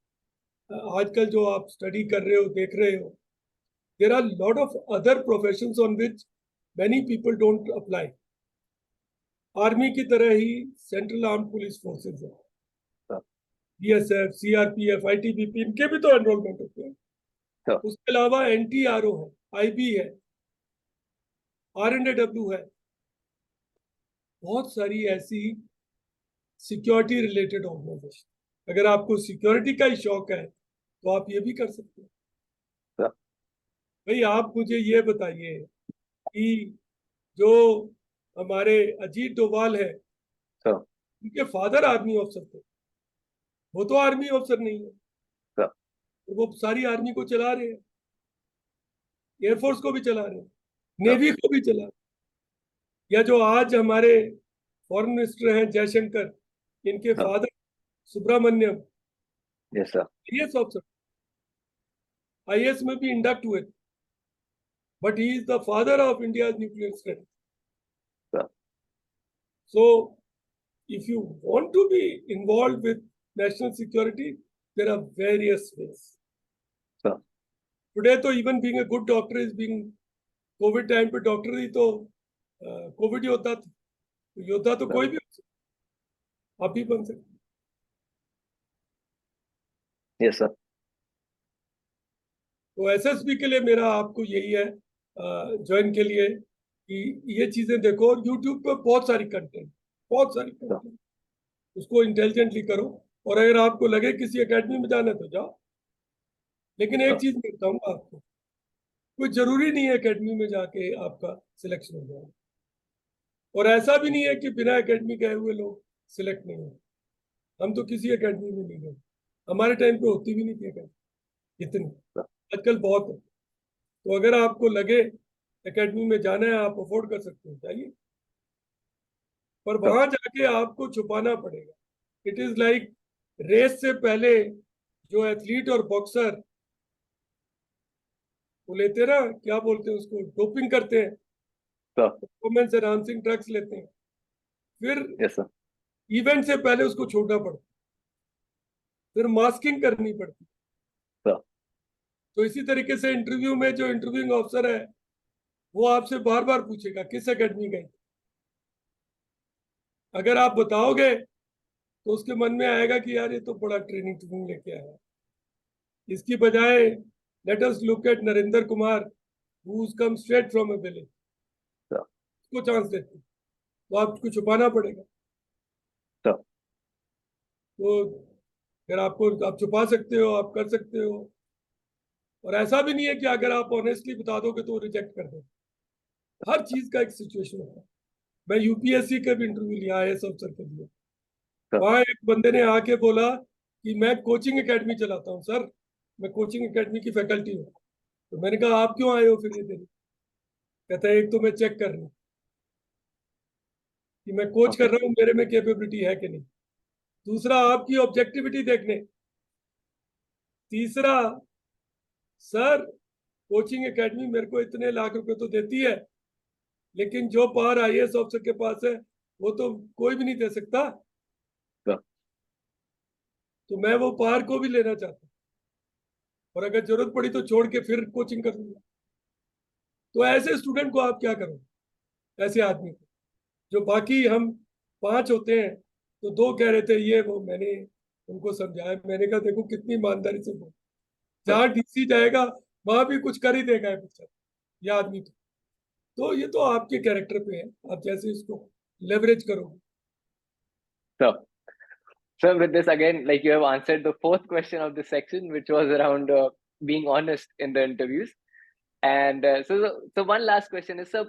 आजकल जो आप स्टडी कर रहे हो, देख रहे हो, there are lot of other professions on which many people don't apply. Army की तरह ही सेंट्रल आर्म पुलिस फोर्सेस है, बीएसएफ, सीआरपीएफ, आईटीबीपी, इनके भी तो एनरोलमेंट होते हैं। उसके अलावा एनटीआरओ है, आईबी है, आरएनएडब्ल्यू है, बहुत सारी ऐसी सिक्योरिटी रिलेटेड ऑर्गेनाइजेशन। अगर आपको सिक्योरिटी का ही शौक है तो आप ये भी कर सकते हैं। भाई आप मुझे ये बताइए कि जो हमारे अजीत डोभाल है, उनके फादर आर्मी अफसर थे, वो तो आर्मी अफसर नहीं है, तो वो सारी आर्मी को चला रहे हैं, एयरफोर्स को भी चला रहे हैं, नेवी को भी चला रहे हैं। या जो आज हमारे फॉरेन मिनिस्टर हैं जयशंकर, इनके father Subrahmanyam IAS officer, IAS में भी इंडक्ट हुए, but he is the father of India nuclear strategy. So if you want to be involved with national security, there are various ways. Today तो even being a good doctor is being, Covid time पे doctor ही तो Covid योद्धा था, योद्धा तो कोई भी हो सकता, आप भी बन सकते। Yes sir. तो एसएसबी के लिए मेरा आपको यही है ज्वाइन के लिए कि ये चीजें देखो, और यूट्यूब पे बहुत सारी कंटेंट, उसको इंटेलिजेंटली करो। और अगर आपको लगे किसी एकेडमी में जाना तो जाओ। लेकिन एक चीज मैं बताऊंगा आपको, कोई जरूरी नहीं है एकेडमी में जाके आपका सिलेक्शन हो जाए, और ऐसा भी नहीं है कि बिना एकेडमी गए हुए लोग सिलेक्ट नहीं हो। हम तो किसी एकेडमी में नहीं गए, हमारे टाइम पे होती भी नहीं थी एकेडमी इतनी, आजकल बहुत है। तो अगर आपको लगे एकेडमी में जाना है, आप अफोर्ड कर सकते हो, जाइए, पर वहां जाके आपको छुपाना पड़ेगा। इट इज लाइक रेस से पहले जो एथलीट और बॉक्सर वो लेते हैं ना, क्या बोलते हैं उसको, डोपिंग करते हैं, सर। परफॉर्मेंस एनहांसिंग ड्रग्स लेते हैं, फिर यस सर। इवेंट से पहले उसको छोड़ना पड़ता, फिर मास्किंग करनी पड़ती। सर। तो इसी तरीके से इंटरव्यू में जो इंटरव्यूइंग ऑफिसर है वो आपसे बार बार पूछेगा किस एकेडमी गए। अगर आप बताओगे तो उसके मन में आएगा कि यार ये तो बड़ा ट्रेनिंग लेके आया है। इसकी बजाय let us look at Narendra Kumar who's come straight from a village, sir. उसको चांस देते हैं। तो आपको छुपाना पड़ेगा। सर। तो फिर आपको, आप छुपा सकते हो, आप कर सकते हो। और ऐसा भी नहीं है कि अगर आप ऑनेस्टली बता दोगे तो रिजेक्ट कर दो। हर चीज का एक सिचुएशन होता है। मैं यूपीएससी का भी इंटरव्यू लिया, आईएएस अफसर के लिए। सर। वहां एक बंदे ने आके बोला कि मैं कोचिंग एकेडमी चलाता हूँ सर, मैं कोचिंग एकेडमी की फैकल्टी हूँ। तो मैंने कहा आप क्यों आए हो फिर ये देने? कहता है एक तो मैं चेक कर रहा हूँ कि मैं कोच ओके। कर रहा हूँ, मेरे में कैपेबिलिटी है कि नहीं। दूसरा आपकी ऑब्जेक्टिविटी देखने। तीसरा, सर कोचिंग एकेडमी मेरे को इतने लाख रुपए तो देती है, लेकिन जो पावर आईएएस ऑफिसर के पास है वो तो कोई भी नहीं दे सकता। सर। तो मैं वो पावर को भी लेना चाहता हूँ, और अगर जरूरत पड़ी तो छोड़ के फिर कोचिंग कर दूंगा। तो ऐसे स्टूडेंट को आप क्या करोगे, ऐसे आदमी को? जो बाकी हम पांच होते हैं, तो दो कह रहे थे ये वो, मैंने उनको समझाया। मैंने कहा देखो कितनी ईमानदारी से बोल, सर। जहाँ डीसी जाएगा वहां भी कुछ कर ही देगा ये बच्चा, ये आदमी। तो ये तो आपके कैरेक्टर पे है, आप जैसे इसको लेवरेज करोगे। Sir, so with this again, like you have answered the fourth question of this section, which was around being honest in the interviews. And so one last question is, sir,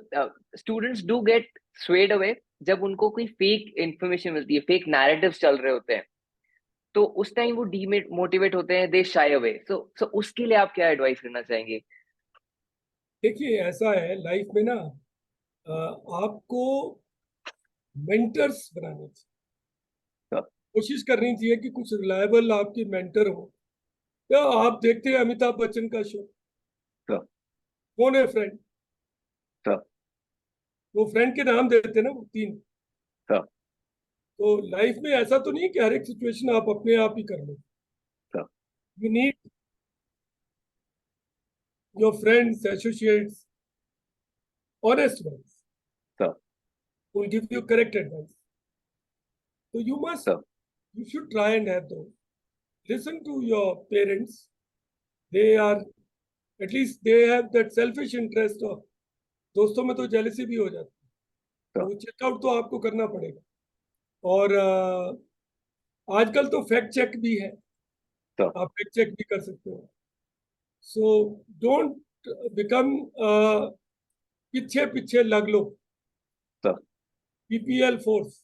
students do get swayed away जब उनको कोई fake information मिलती है, fake narratives चल रहे होते हैं, तो उस टाइम वो डीमोटिवेट होते हैं, दे शाय अवे। सो उसके लिए आप क्या एडवाइस करना चाहेंगे? देखिए ऐसा है लाइफ में ना, आपको मेंटर्स बनाने चाहिए। सर। कोशिश करनी चाहिए कि कुछ रिलायबल आपके मेंटर हो। या आप देखते हैं अमिताभ बच्चन का शो, सर। कौन है फ्रेंड? सर। वो फ्रेंड के नाम देते हैं ना, वो तीन। सर। तो लाइफ में ऐसा तो नहीं कि हर एक सिचुएशन आप अपने आप ही कर लो। Sir. You need your friends, associates, honest ones sir. who will give you correct advice. So you should try and have those. Listen to your parents. They are, at least they have that selfish interest of, दोस्तों में तो jealousy भी हो जाती है, तो checkout तो आपको करना पड़ेगा। और आजकल तो फैक्ट चेक भी है, आप फैक्ट चेक भी कर सकते हो। सो डोंट बिकम पीछे पीछे लग लो। पीपीएल फोर्स,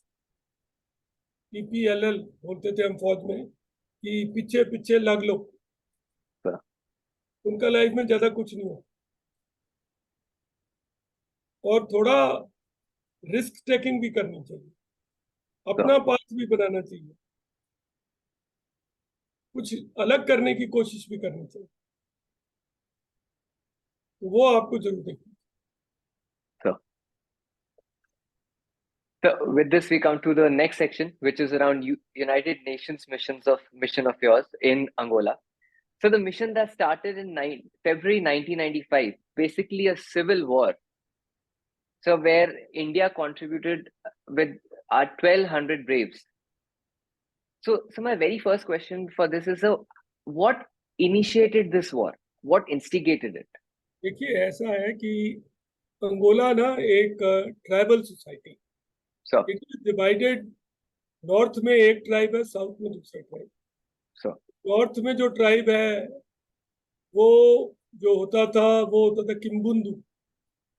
पीपीएलएल बोलते थे हम फौज में, कि पीछे पीछे लग लो। उनका लाइफ में ज्यादा कुछ नहीं हो। और थोड़ा रिस्क टेकिंग भी करनी चाहिए, अपना पाथ भी बनाना चाहिए, कुछ अलग करने की कोशिश भी करनी चाहिए। तो वो आपको जरूर देखना। So with this, we come to the next section, which is around United Nations mission of yours in Angola. So the mission that started in February 1995, basically a civil war. So where India contributed with our 1,200 braves. So my very first question for this is, what initiated this war? What instigated it? देखिए ऐसा है कि Angola ना एक tribal society, it is divided. North में एक tribe है, south में दूसरा ट्राइब। नॉर्थ में जो ट्राइब है वो जो होता था वो होता था किम्बुंदू,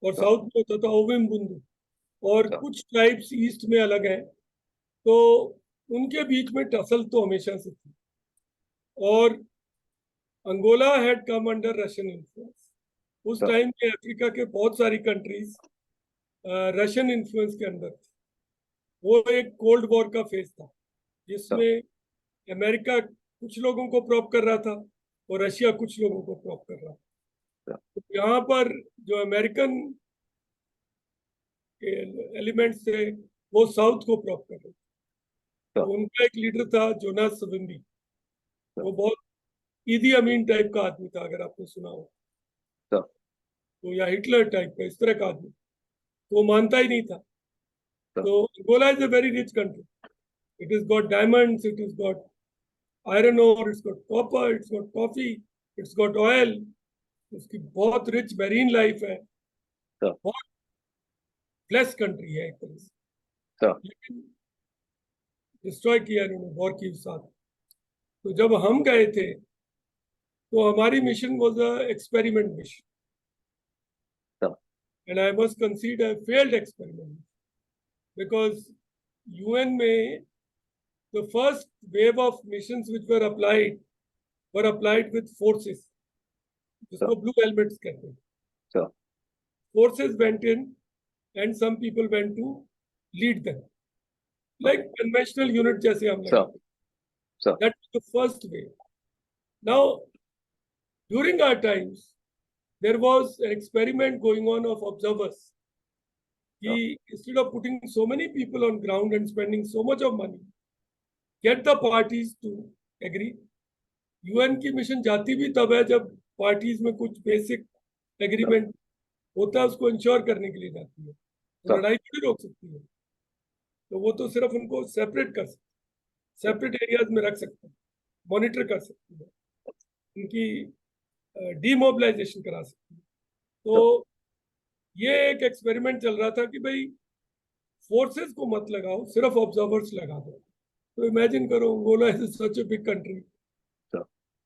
और साउथ में होता था ओविम्बुंदू। और कुछ ट्राइब्स ईस्ट में अलग हैं, तो उनके बीच में टसल तो हमेशा से थी। और Angola had come under Russian influence. उस टाइम में अफ्रीका के बहुत सारी कंट्रीज रशियन इन्फ्लुएंस के अंदर थी। वो एक कोल्ड वॉर का फेज था जिसमें अमेरिका कुछ लोगों को प्रॉप कर रहा था और रशिया कुछ लोगों को प्रॉप कर रहा था। तो यहाँ पर जो अमेरिकन एलिमेंट्स थे वो साउथ को प्रॉप कर रहे थे। तो उनका एक लीडर था जोनास सविम्बी, वो बहुत ईदी अमीन टाइप का आदमी था, अगर आपने सुना हो तो, या हिटलर टाइप का, इस तरह का आदमी। तो वो मानता ही नहीं था। तो Angola is a very rich country, it is got diamonds, it is got iron ore, it's got copper, it's got coffee, it's got oil, उसकी बहुत रिच मैरीन लाइफ है, बहुत ब्लेस कंट्री है एक तरह से। लेकिन डिस्ट्रॉय किया इन्होंने वॉर के साथ। तो जब हम गए थे तो हमारी mission was a experiment mission, and I must consider failed experiment, because UN में the first wave of missions which were applied with forces, जिसको blue helmets कहते हैं। Forces went in and some people went to lead them, like conventional unit जैसे हम लोग। That was the first wave. Now, during our times, there was an experiment going on of observers. Instead of putting so many people on ground and spending so much of money, get the parties to agree. UN की mission जाती भी तब है जब parties में कुछ basic agreement होता है, उसको इंश्योर करने के लिए जाती है। तो लड़ाई भी रोक सकती है, तो वो तो सिर्फ उनको सेपरेट कर सकते, सेपरेट एरियाज में रख सकते हैं, मॉनिटर कर सकती है, उनकी डीमोबिलाइजेशन करा सकती है। तो ये एक एक्सपेरिमेंट चल रहा था कि भाई फोर्सेस को मत लगाओ, सिर्फ ऑब्जर्वर्स लगा दो। तो इमेजिन करो, Angola is such a big country,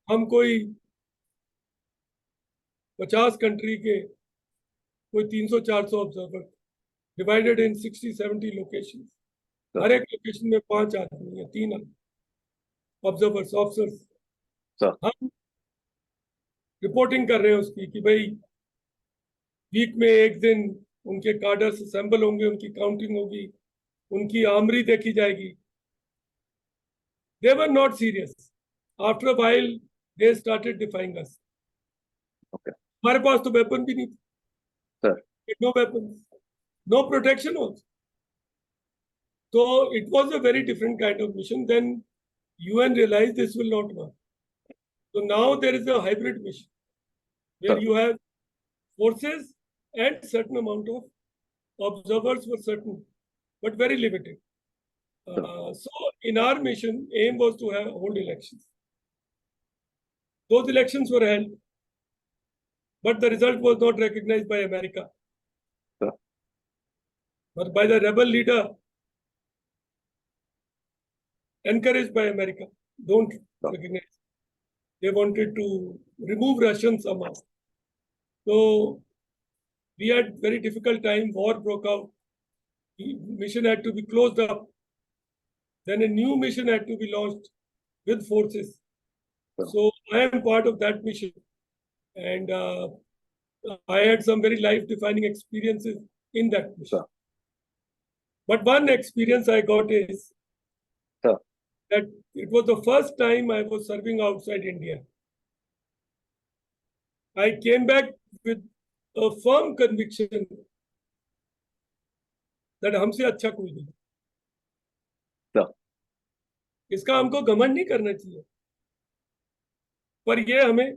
हम कोई 50 कंट्री के कोई 300-400 ऑब्जर्वर डिवाइडेड इन 60-70 लोकेशन, हर एक लोकेशन में 5 आदमी या 3 आदमी ऑब्जर्वर्स, ऑफिसर्स। हम रिपोर्टिंग कर रहे हैं उसकी कि भाई वीक में एक दिन उनके कार्डर्स असेंबल होंगे, उनकी काउंटिंग होगी, उनकी आमरी देखी जाएगी। They were not serious. After a while they started defying us. हमारे पास तो वेपन भी नहीं था, no weapons, no protection also. So it was a very different kind of mission. Then UN realized this will not work. So now there is a hybrid mission where you have forces and certain amount of observers were certain, but very limited. So in our mission, aim was to hold elections. Those elections were held, but the result was not recognized by America, but by the rebel leader, encouraged by America. Don't recognize. They wanted to remove Russians somehow. So we had very difficult time. War broke out. The mission had to be closed up. Then a new mission had to be launched with forces. So I am part of that mission, and I had some very life-defining experiences in that mission. But one experience I got is that it was the first time I was serving outside India. I came back with a firm conviction that हमसे अच्छा कोई नहीं। इसका हमको घमंड नहीं करना चाहिए, पर ये हमें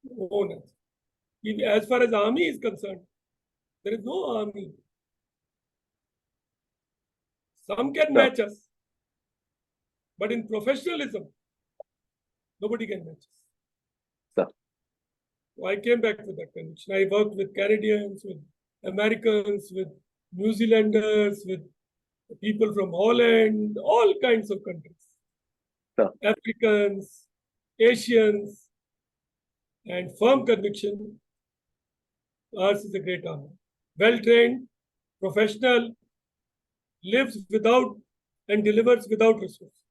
होना चाहिए। As far as army is concerned, there is no army. Some can match us, but in professionalism, nobody can match us. So I came back with that conviction. I worked with Canadians, with Americans, with New Zealanders, with people from Holland, all kinds of countries. Africans, Asians, and firm conviction. Ours is a great army. Well-trained, professional, lives without and delivers without resources.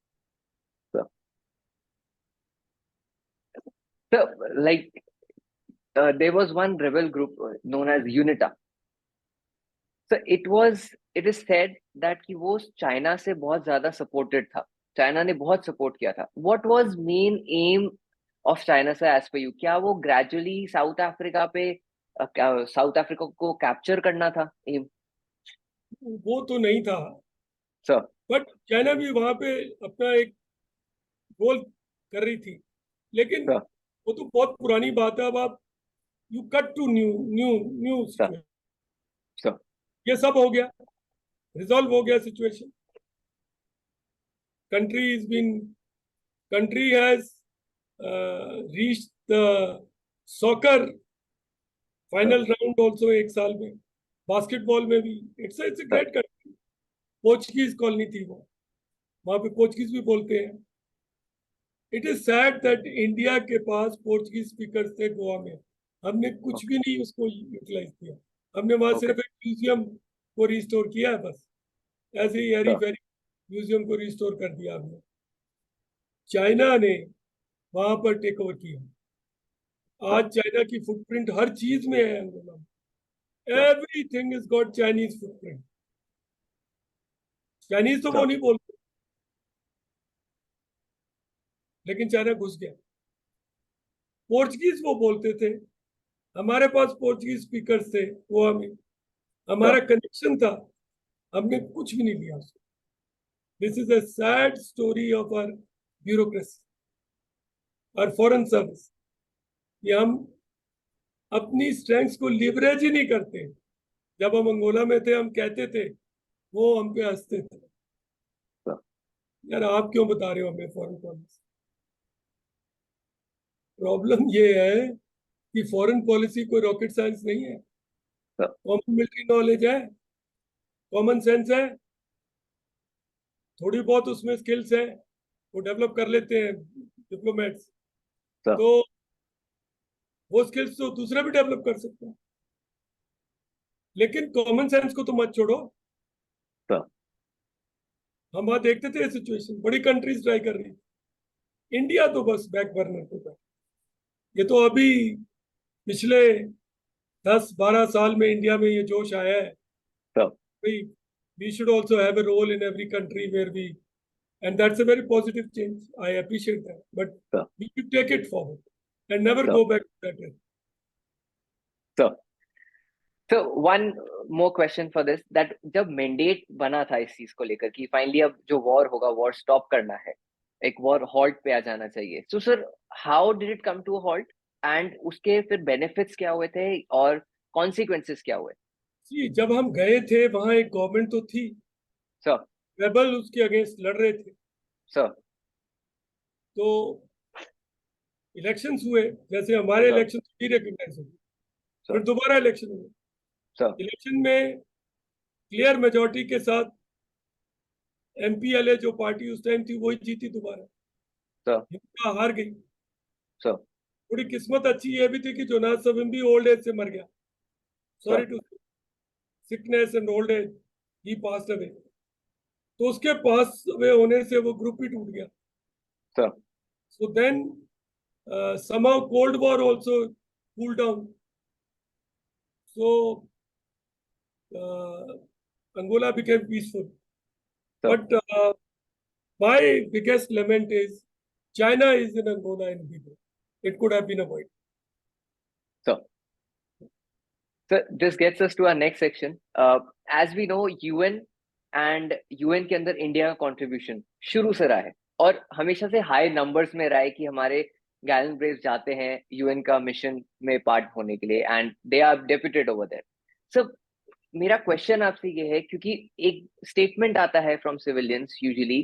So, like, there was one rebel group known as UNITA. So it is said that कि वो China से बहुत ज्यादा supported था, China ने बहुत support किया था. What was main aim of China sir as per you? क्या वो ग्रेजुअली साउथ अफ्रीका को कैप्चर करना था एम? वो तो नहीं था, सर. बट चाइना भी वहां पे अपना एक गोल कर रही थी, लेकिन सर. वो तो बहुत पुरानी बात है. अब आप you cut to new new new sir. Situation. Sir. ये सब हो गया, रिजॉल्व हो गया situation. country has been country has reached the soccer final round also एक साल में. बास्केटबॉल में भी it's great country. Portuguese colony थी वो, वहां पे पोर्चुगीज भी बोलते हैं. It is sad that India के पास पोर्चुगीज स्पीकर थे गोवा में. हमने कुछ भी नहीं उसको यूटिलाइज किया. हमने वहां सिर्फ एक म्यूजियम को रिस्टोर किया है बस. ऐसे ही हेरी फेरी म्यूजियम को रिस्टोर कर दिया हमने. चाइना ने वहां पर टेक ओवर किया. आज चाइना की फुटप्रिंट हर चीज में है अंगोला में. Everything is got Chinese footprint. Chinese तो वो नहीं बोलते, लेकिन चाइना घुस गया. पोर्चुगीज वो बोलते थे, हमारे पास पोर्चुगीज स्पीकर थे गोवा में, हमारा कनेक्शन था, हमने कुछ भी नहीं लिया उसको. This is a sad story of our bureaucracy, our foreign service. ये हम अपनी स्ट्रेंथ्स को लिवरेज ही नहीं करते. जब हम अंगोला में थे हम कहते थे, वो हम पे हंसते थे. यार आप क्यों बता रहे हो हमें फॉरेन पॉलिसी? प्रॉब्लम ये है कि फॉरेन पॉलिसी कोई रॉकेट साइंस नहीं है. कॉमन मिलिट्री नॉलेज है, कॉमन सेंस है, थोड़ी बहुत उसमें स्किल्स है, वो डेवलप कर लेते हैं डिप्लोमेट्स. तो वो स्किल्स तो दूसरे भी डेवलप कर सकते हैं, लेकिन कॉमन सेंस को तो मत छोड़ो. हम वहां देखते थे सिचुएशन, बड़ी कंट्रीज ट्राई कर रही थी. इंडिया तो बस बैक बर्नर पे था. ये तो अभी पिछले 10-12 साल में इंडिया में ये जोश आया है. We should also have a role in every country where we, and that's a very positive change. I appreciate that, but we should take it forward and never go back to that way. So one more question for this, that जब mandate बना था इस चीज को लेकर कि finally अब जो वॉर होगा, वॉर स्टॉप करना है, एक वॉर हॉल्ट पे आ जाना चाहिए. So sir, how did it come to halt and उसके फिर बेनिफिट्स क्या हुए थे और कॉन्सिक्वेंसेस क्या हुए? जी, जब हम गए थे वहां एक गवर्नमेंट तो थी, सर. रेबल उसके अगेंस्ट लड़ रहे थे. सर. तो इलेक्शंस हुए, जैसे हमारे इलेक्शन भी रिकॉग्नाइज हुए, फिर दोबारा इलेक्शन हुए. इलेक्शन में क्लियर मेजोरिटी के साथ एमपीएलए जो पार्टी उस टाइम थी वही जीती दोबारा. हार गई. थोड़ी किस्मत अच्छी ये भी थी कि जोनास सविन भी ओल्ड एज से मर गया. Sorry to sickness and old age he passed away. तो उसके पास अवे होने से वो ग्रुप ही टूट गया. So then somehow cold war also cooled down. So Angola became peaceful. But my biggest lament is China is in Angola in people. It could have been avoided. So this gets us to our next section. As we know, UN and UN के अंदर India का contribution शुरू से रहा है और हमेशा से हाई नंबर्स में रहा है कि हमारे गैलन ब्रेव्स जाते हैं यूएन का मिशन में पार्ट होने के लिए and they are deputed over there. So मेरा क्वेश्चन आपसे ये है, क्योंकि एक स्टेटमेंट आता है फ्रॉम सिविलियंस यूजुअली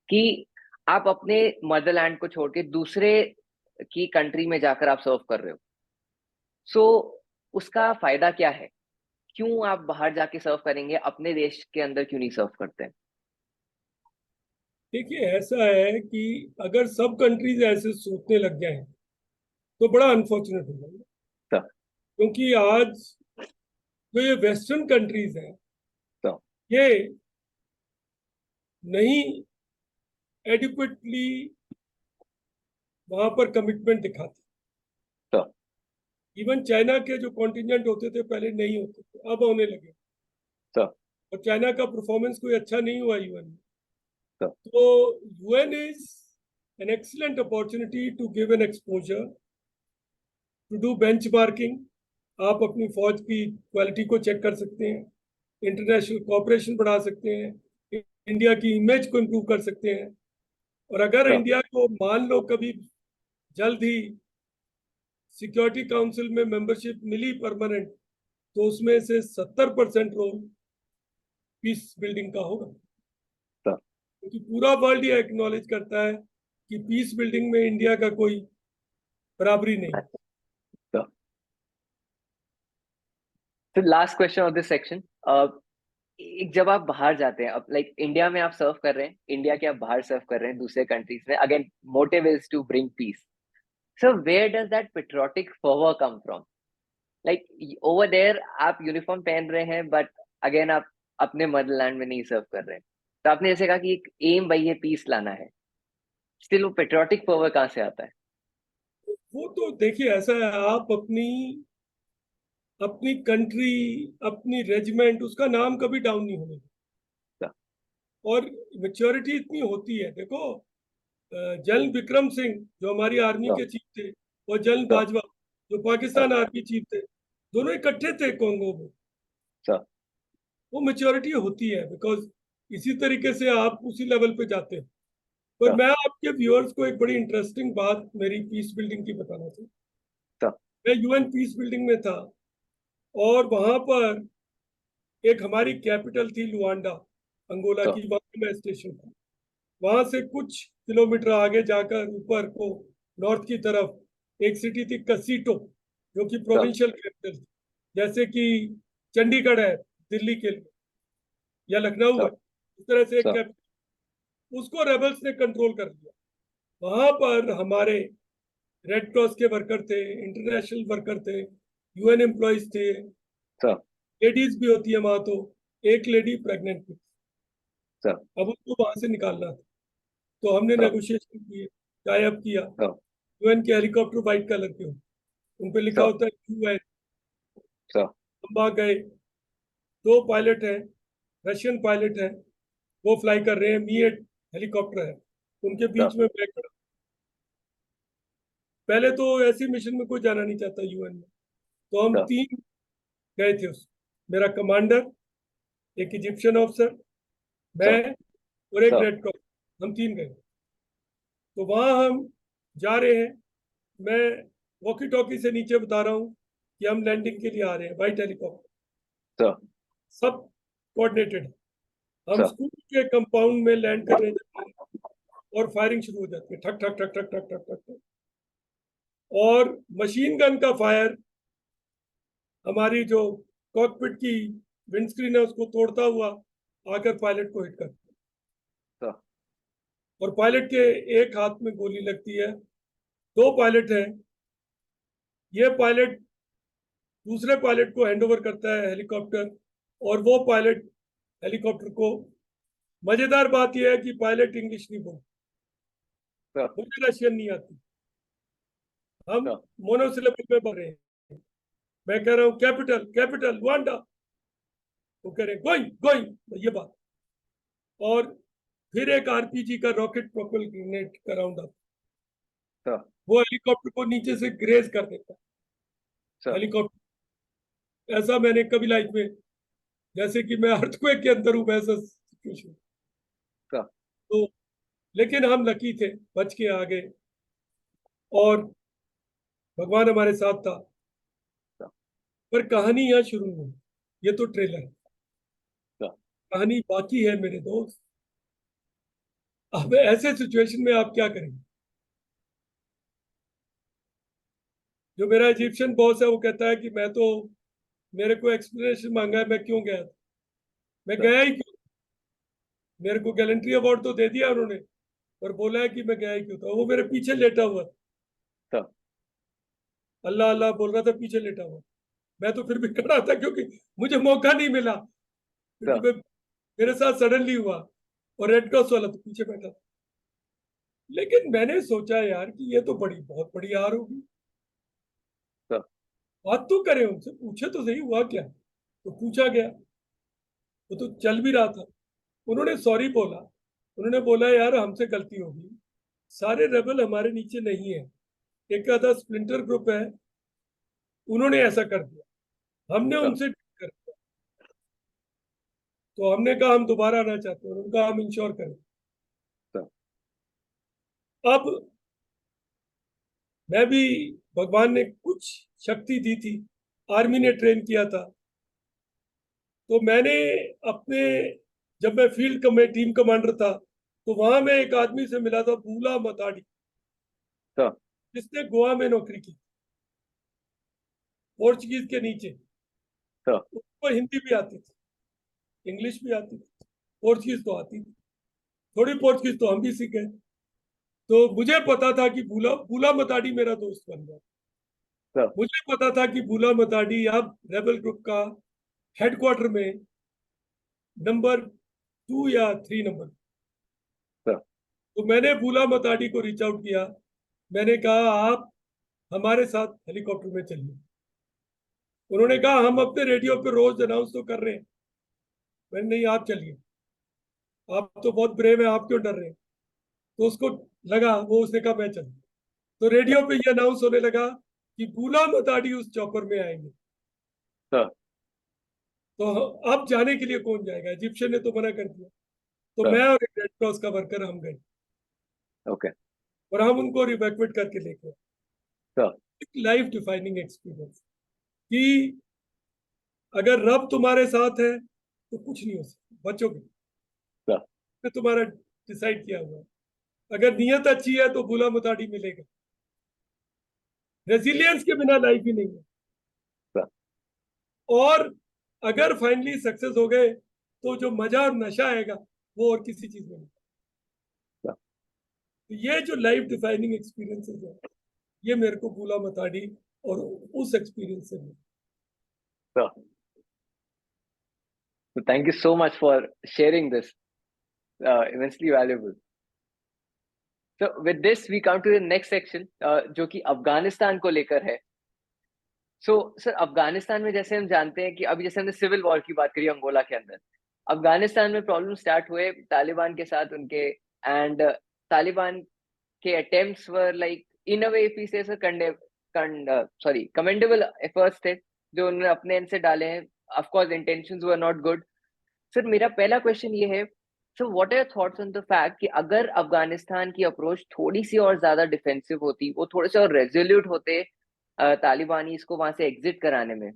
कि आप अपने मदरलैंड को छोड़ के दूसरे की कंट्री में जाकर आप सर्व कर रहे हो. सो उसका फायदा क्या है? क्यों आप बाहर जाके सर्व करेंगे, अपने देश के अंदर क्यों नहीं सर्व करते? देखिए, ऐसा है कि अगर सब कंट्रीज ऐसे सोचने लग जाएं तो बड़ा अनफॉर्चुनेट हो जाएगा. क्योंकि आज जो ये वेस्टर्न कंट्रीज हैं ये नहीं एडिक्वेटली वहां पर कमिटमेंट दिखाते. इवन चाइना के जो कॉन्टिजेंट होते थे पहले नहीं होते थे, अब होने लगे. और चाइना का परफॉर्मेंस कोई अच्छा नहीं हुआ यूएन में. तो UN is an excellent opportunity to give an exposure, to do benchmarking. आप अपनी फौज की क्वालिटी को चेक कर सकते हैं, इंटरनेशनल कोऑपरेशन बढ़ा सकते हैं, इंडिया की इमेज को इम्प्रूव कर सकते हैं। और अगर हाँ। इंडिया को मान लो कभी जल्द ही सिक्योरिटी काउंसिल में मेंबरशिप मिली परमानेंट, तो उसमें से 70% रोल पीस बिल्डिंग का होगा, हाँ। क्योंकि पूरा वर्ल्ड ये एक्नॉलेज करता है कि पीस बिल्डिंग में इंडिया का कोई बराबरी नहीं। तो last question of this section, जब आप बाहर जाते हैं, अब लाइक इंडिया में आप सर्व कर रहे हैं, इंडिया के आप बाहर सर्व कर रहे हैं दूसरे कंट्रीज में, again motive is to bring peace, so where does that patriotic fervour come from? Like over there आप यूनिफॉर्म पहन रहे हैं, बट अगेन आप अपने मदरलैंड में नहीं सर्व कर रहे हैं, तो आपने जैसे कहा कि एक एम भाई ये पीस लाना है, स्टिल वो पेट्रियोटिक फर्वर कहाँ से आता है? वो तो देखिए ऐसा है, आप अपनी अपनी कंट्री, अपनी रेजिमेंट, उसका नाम कभी डाउन नहीं होने देगा। और मेच्योरिटी इतनी होती है, देखो जनरल विक्रम सिंह जो हमारी आर्मी के चीफ थे, और जनरल बाजवा जो पाकिस्तान आर्मी चीफ थे, दोनों इकट्ठे थे कॉन्गो में। वो मेच्योरिटी होती है, बिकॉज इसी तरीके से आप उसी लेवल पे जाते हैं। पर मैं आपके व्यूअर्स को एक बड़ी इंटरेस्टिंग बात मेरी पीस बिल्डिंग की बताना चाहूँ। मैं UN पीस बिल्डिंग में था, और वहां पर एक हमारी कैपिटल थी लुआंडा, अंगोला की, वहां मैं स्टेशन था। वहां से कुछ किलोमीटर आगे जाकर ऊपर को नॉर्थ की तरफ एक सिटी थी कसीटो, जो कि प्रोविंशियल कैपिटल थी, जैसे कि चंडीगढ़ है दिल्ली के लिए, या लखनऊ है, इस तरह से एक कैपिटल। उसको रेबल्स ने कंट्रोल कर लिया। वहां पर हमारे रेड क्रॉस के वर्कर थे, इंटरनेशनल वर्कर थे, UN एम्प्लॉयज थे, लेडीज भी होती है वहां। तो एक लेडी प्रेग्नेंट थी, अब उसको वहां से निकालना था। तो हमने नेगोशिएशन किए, टाई अप किया। UN के हेलीकॉप्टर व्हाइट कलर के होते, उन पे लिखा होता है UN। हम वहां गए, 2 पायलट हैं, रशियन पायलट हैं, वो फ्लाई कर रहे हैं, मी-8 हेलीकॉप्टर है, उनके बीच में मैं खड़ा। पहले तो ऐसी मिशन में कोई जाना नहीं चाहता UN में, तो हम 3 गए थे। उस मेरा कमांडर, एक इजिप्शियन ऑफिसर, मैं और एक रेड क्रॉस, हम 3 गए। तो वहां हम जा रहे हैं, मैं वॉकी टॉकी से नीचे बता रहा हूँ कि हम लैंडिंग के लिए आ रहे हैं, व्हाइट हेलीकॉप्टर, सब कोऑर्डिनेटेड। हम स्कूल के कंपाउंड में लैंड कर रहे हैं, और फायरिंग शुरू हो जाती है, ठक ठक ठक ठक ठक ठक ठक, और मशीन गन का फायर हमारी जो कॉकपिट की विंडस्क्रीन है उसको तोड़ता हुआ आकर पायलट को हिट करता है, और पायलट के एक हाथ में गोली लगती है। 2 पायलट हैं, ये पायलट दूसरे पायलट को हैंड ओवर करता है हेलीकॉप्टर, और वो पायलट हेलीकॉप्टर को, मजेदार बात यह है कि पायलट इंग्लिश नहीं बोलता, मुझे रशियन नहीं आती, हम मोनोसिलेबल में बोल रहे हैं। मैं कह रहा हूँ कैपिटल कैपिटल लुआंडा, वो कह रहे हैं गोइंग गोइंग, ये बात। और फिर एक RPG का रॉकेट प्रोपेल ग्रेनेड का राउंड आता, वो हेलीकॉप्टर को नीचे से ग्रेज कर देता है। हेलीकॉप्टर, ऐसा मैंने कभी लाइफ में, जैसे कि मैं अर्थक्वेक के अंदर हूं वैसा सिचुएशन। तो लेकिन हम लकी थे, बच के आ गए, और भगवान हमारे साथ था। पर कहानी यहाँ शुरू हुई, ये तो ट्रेलर है, कहानी बाकी है मेरे दोस्त। अब ऐसे सिचुएशन में आप क्या करेंगे? जो मेरा इजिप्शियन बॉस है वो कहता है कि मैं तो, मेरे को एक्सप्लेनेशन मांगा है मैं क्यों गया था, मैं गया ही क्यों? मेरे को गैलेंट्री अवार्ड तो दे दिया उन्होंने, पर बोला है कि मैं गया ही क्यों था। वो मेरे पीछे लेटा हुआ था, अल्लाह अल्लाह बोल रहा था पीछे लेटा हुआ। मैं तो फिर भी खड़ा था, क्योंकि मुझे मौका नहीं मिला, क्योंकि मेरे साथ सडनली हुआ, और रेड क्रॉस वाला तो पीछे बैठा था। लेकिन मैंने सोचा यार कि ये तो बहुत बड़ी हार होगी, बात तो करें उनसे, पूछे तो सही हुआ क्या। तो पूछा गया, वो तो चल भी रहा था, उन्होंने सॉरी बोला, उन्होंने बोला यार हमसे गलती होगी, सारे रेबल हमारे नीचे नहीं है, एक आधा स्प्लिंटर ग्रुप है, उन्होंने ऐसा कर दिया, हमने हाँ। उनसे कर दिया। तो हमने कहा हम दोबारा आना चाहते हैं, उनका हम इंश्योर करें। हाँ। अब मैं भी, भगवान ने कुछ शक्ति दी थी, आर्मी ने ट्रेन किया था, तो मैंने अपने, जब मैं फील्ड में टीम कमांडर था, तो वहां मैं एक आदमी से मिला था, भूला मताड़ी, हाँ। जिसने गोवा में नौकरी की, पोर्चुगीज के नीचे। हाँ। उसको हिंदी भी आती थी, इंग्लिश भी आती थी, पोर्चुगीज तो आती थी, थोड़ी पोर्चुगीज तो हम भी सीख गए। तो मुझे पता था कि भूला भूला मताड़ी मेरा दोस्त बन गया। हाँ। मुझे पता था कि भूला मताड़ी अब रेबल ग्रुप का हेडक्वार्टर में नंबर 2 या 3 नंबर। हाँ। तो मैंने भूला मताड़ी को रीच आउट किया, मैंने कहा आप हमारे साथ हेलीकॉप्टर में चलिए। उन्होंने कहा हम अपने रेडियो पे रोज अनाउंस तो कर रहे हैं। मैंने नहीं, आप चलिए, आप तो बहुत ब्रेव है, आप क्यों डर रहे हैं। तो उसको लगा, वो उसने कहा मैं चलूँ। तो रेडियो पे ये अनाउंस होने लगा कि भूला मताड़ी उस चौपर में आएंगे। हाँ। तो अब जाने के लिए कौन जाएगा, इजिप्शियन ने तो मना कर दिया। तो हाँ। मैं और एक रेड क्रॉस का वर्कर हम गए ओके। और हम उनको रिवैक्यूएट करके लेके आए। हाँ। एक लाइफ डिफाइनिंग एक्सपीरियंस कि अगर रब तुम्हारे साथ है तो कुछ नहीं हो सकता, बचोगे। हाँ। तो तुम्हारा डिसाइड किया हुआ है। अगर नीयत अच्छी है तो भूला मताड़ी मिलेगा। रेजिलियंस के बिना लाइफ ही नहीं है। हाँ। और अगर फाइनली सक्सेस हो गए तो जो मजा और नशा आएगा वो और किसी चीज में नहीं। हाँ। तो ये जो लाइफ डिफाइनिंग एक्सपीरियंसेस है, ये मेरे को भूला मताड़ी और उस एक्सपीरियंस से मिला। हाँ। So thank you so much for sharing this. Immensely valuable. So with this, we come to the next section, जो कि अफगानिस्तान को लेकर है। सो सर, अफगानिस्तान में जैसे हम जानते हैं कि अभी जैसे हमने सिविल वॉर की बात करी अंगोला के अंदर, अफगानिस्तान में प्रॉब्लम स्टार्ट हुए तालिबान के साथ उनके, एंड तालिबान के attempts were like in a way, if we say sorry commendable efforts थे जो उन्होंने अपने एंड से डाले हैं। Of course intentions were not good. Sir मेरा पहला क्वेश्चन ये है, so what are your thoughts on the fact कि अगर अफगानिस्तान की अप्रोच थोड़ी सी और ज्यादा डिफेंसिव होती, वो थोड़े से और रेजोल्यूट होते तालिबानी इसको वहां से एग्जिट कराने में,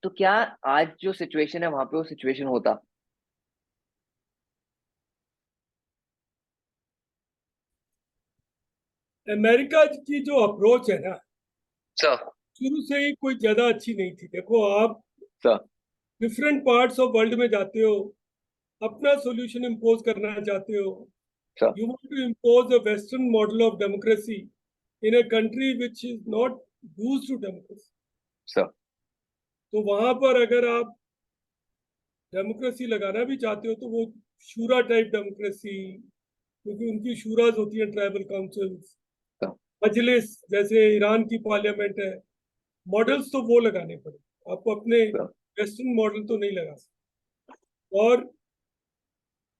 तो क्या आज जो सिचुएशन है वहां पे वो सिचुएशन होता? अमेरिका की जो अप्रोच है ना, सर। शुरू से ही कोई ज्यादा अच्छी नहीं थी। देखो आप sir. Different parts of world में जाते हो, अपना सॉल्यूशन इम्पोज करना चाहते हो, sir. you want to impose a Western model of democracy in a country which is not used to democracy. Sir. तो वहां पर अगर आप डेमोक्रेसी लगाना भी चाहते हो तो वो शूरा टाइप डेमोक्रेसी, क्योंकि उनकी शूराज होती है, ट्राइबल काउंसिल्स, सर। मजलिस जैसे ईरान की पार्लियामेंट है, मॉडल्स तो वो लगाने पड़े। आपको अपने सर। वेस्टर्न मॉडल तो नहीं लगा सकते। और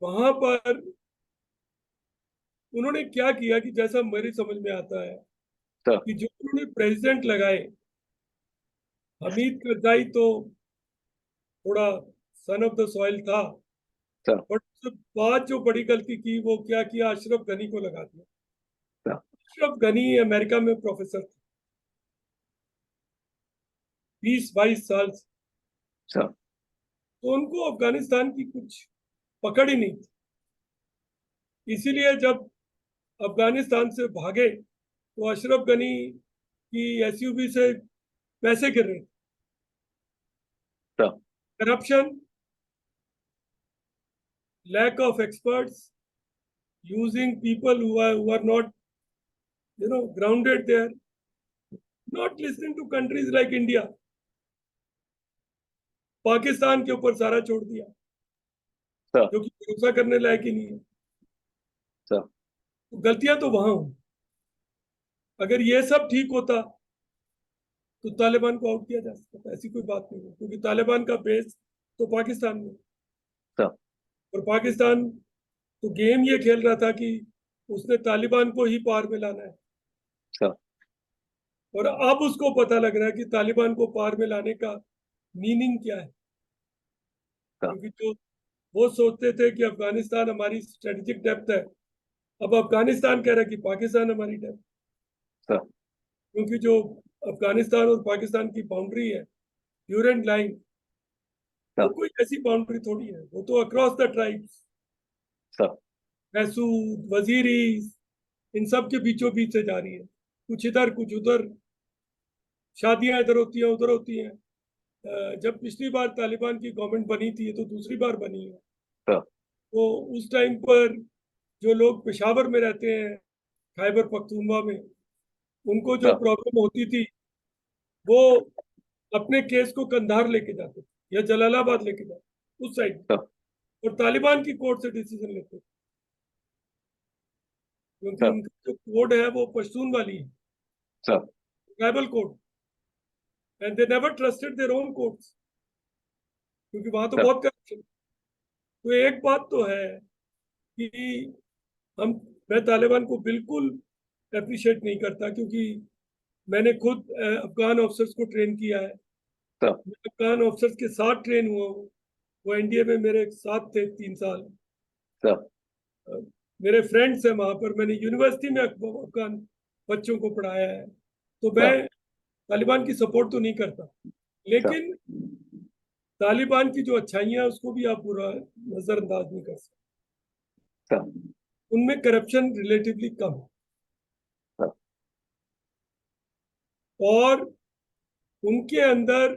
वहां पर उन्होंने क्या किया कि जैसा मेरी समझ में आता है सर। कि जो उन्होंने प्रेसिडेंट लगाए, हमीद करजाई तो थोड़ा सन ऑफ द सॉइल था, सर। बट उसके बाद जो बड़ी गलती की वो क्या किया, अशरफ गनी को लगा दिया। सर। अशरफ गनी अमेरिका में प्रोफेसर थे 20-22 साल से, सर। तो उनको अफगानिस्तान की कुछ पकड़ ही नहीं थी। इसीलिए जब अफगानिस्तान से भागे तो अशरफ गनी की एसयूवी से पैसे गिर रहे थे। Sir. Corruption, lack of experts, using people who are not grounded there, not listening to countries like India, Pakistan के ऊपर सारा छोड़ दिया सर। जो कि भरोसा करने लायक ही नहीं है। सर। तो गलतियां तो वहां हुई। अगर ये सब ठीक होता तो तालिबान को आउट किया जा सकता था, ऐसी कोई बात नहीं है, क्योंकि तालिबान का बेस तो पाकिस्तान में, सर। और पाकिस्तान तो गेम ये खेल रहा था कि उसने तालिबान को ही पार में लाना है। Sure. और अब उसको पता लग रहा है कि तालिबान को पार में लाने का मीनिंग क्या है। क्योंकि जो वो सोचते थे कि अफगानिस्तान हमारी स्ट्रेटेजिक डेप्थ है, अब अफगानिस्तान कह रहा है कि पाकिस्तान हमारी डेप्थ। Sure. क्योंकि जो अफगानिस्तान और पाकिस्तान की बाउंड्री है, ड्यूरेंट लाइन, वो Sure. कोई ऐसी बाउंड्री थोड़ी है, वो तो across the tribes, Sure. Mehsud, Waziri, इन सब के बीचों बीच से जा रही है। कुछ इधर कुछ उधर, शादियां इधर होती हैं उधर होती हैं। जब पिछली बार तालिबान की गवर्नमेंट बनी थी, ये तो दूसरी बार बनी है। Sure. तो उस टाइम पर जो लोग पेशावर में रहते हैं, खैबर पख्तूनख्वा में, उनको जो Sure. प्रॉब्लम होती थी, वो अपने केस को कंधार लेके जाते थे या जलालाबाद लेके जाते उस साइड, Sure. और तालिबान की कोर्ट से डिसीजन लेते थे, क्योंकि Sure. उनका जो कोड है वो पश्तून वाली है, Sure. Tribal code, and they never trusted their own courts, क्योंकि वहां तो Sure. बहुत करप्शन। तो एक बात तो है कि हम मैं तालिबान को बिल्कुल अप्रिशिएट नहीं करता, क्योंकि मैंने खुद अफगान ऑफिसर्स को ट्रेन किया है। Sure. मैं अफगान ऑफिसर्स के साथ ट्रेन हुआ हूँ, वो एनडीए में मेरे साथ थे 3 साल। Sure. अ, मेरे फ्रेंड्स हैं वहां पर, मैंने यूनिवर्सिटी में अफगान बच्चों को पढ़ाया है। तो मैं Sure. तालिबान की सपोर्ट तो नहीं करता, Sure. लेकिन तालिबान की जो अच्छाइयां उसको भी आप पूरा नजरअंदाज नहीं कर सकते। Sure. उनमें करप्शन रिलेटिवली कम है, Sure. और उनके अंदर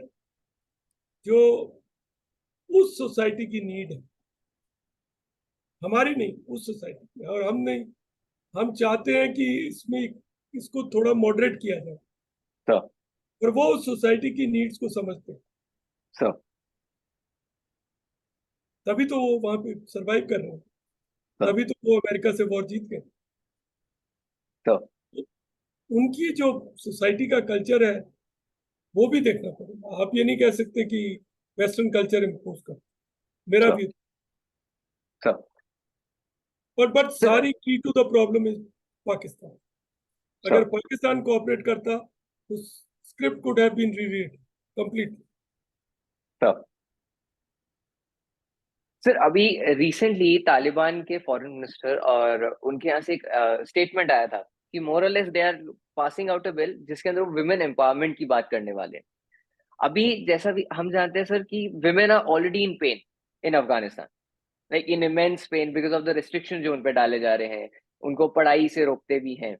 जो उस सोसाइटी की नीड है, हमारी नहीं, उस सोसाइटी की, और हम नहीं, हम चाहते हैं कि इसमें इसको थोड़ा मॉडरेट किया जाए, Sure. और वो उस सोसाइटी की नीड्स को समझते हैं, Sure. तभी तो वो वहां पे सरवाइव कर रहे हैं, Sure. तभी तो वो अमेरिका से वॉर जीत गए। Sure. उनकी जो सोसाइटी का कल्चर है वो भी देखना पड़ेगा। आप ये नहीं कह सकते कि वेस्टर्न कल्चर इम्पोज कर, मेरा Sure. भी। Sure. But Sir, sorry key to the problem is Pakistan. अगर sure. पाकिस्तान कोऑपरेट करता तो script could have been reread completely. Sure. Sir अभी रिसेंटली तालिबान के फॉरेन मिनिस्टर और उनके यहाँ से एक स्टेटमेंट आया था कि मोरलेस they are passing out a bill जिसके अंदर वो विमेन एम्पावरमेंट की बात करने वाले हैं। अभी जैसा भी हम जानते हैं सर कि women are already in pain in Afghanistan, like in immense pain because of the restriction जो उन पे डाले जा रहे हैं, उनको पढ़ाई से रोकते भी हैं।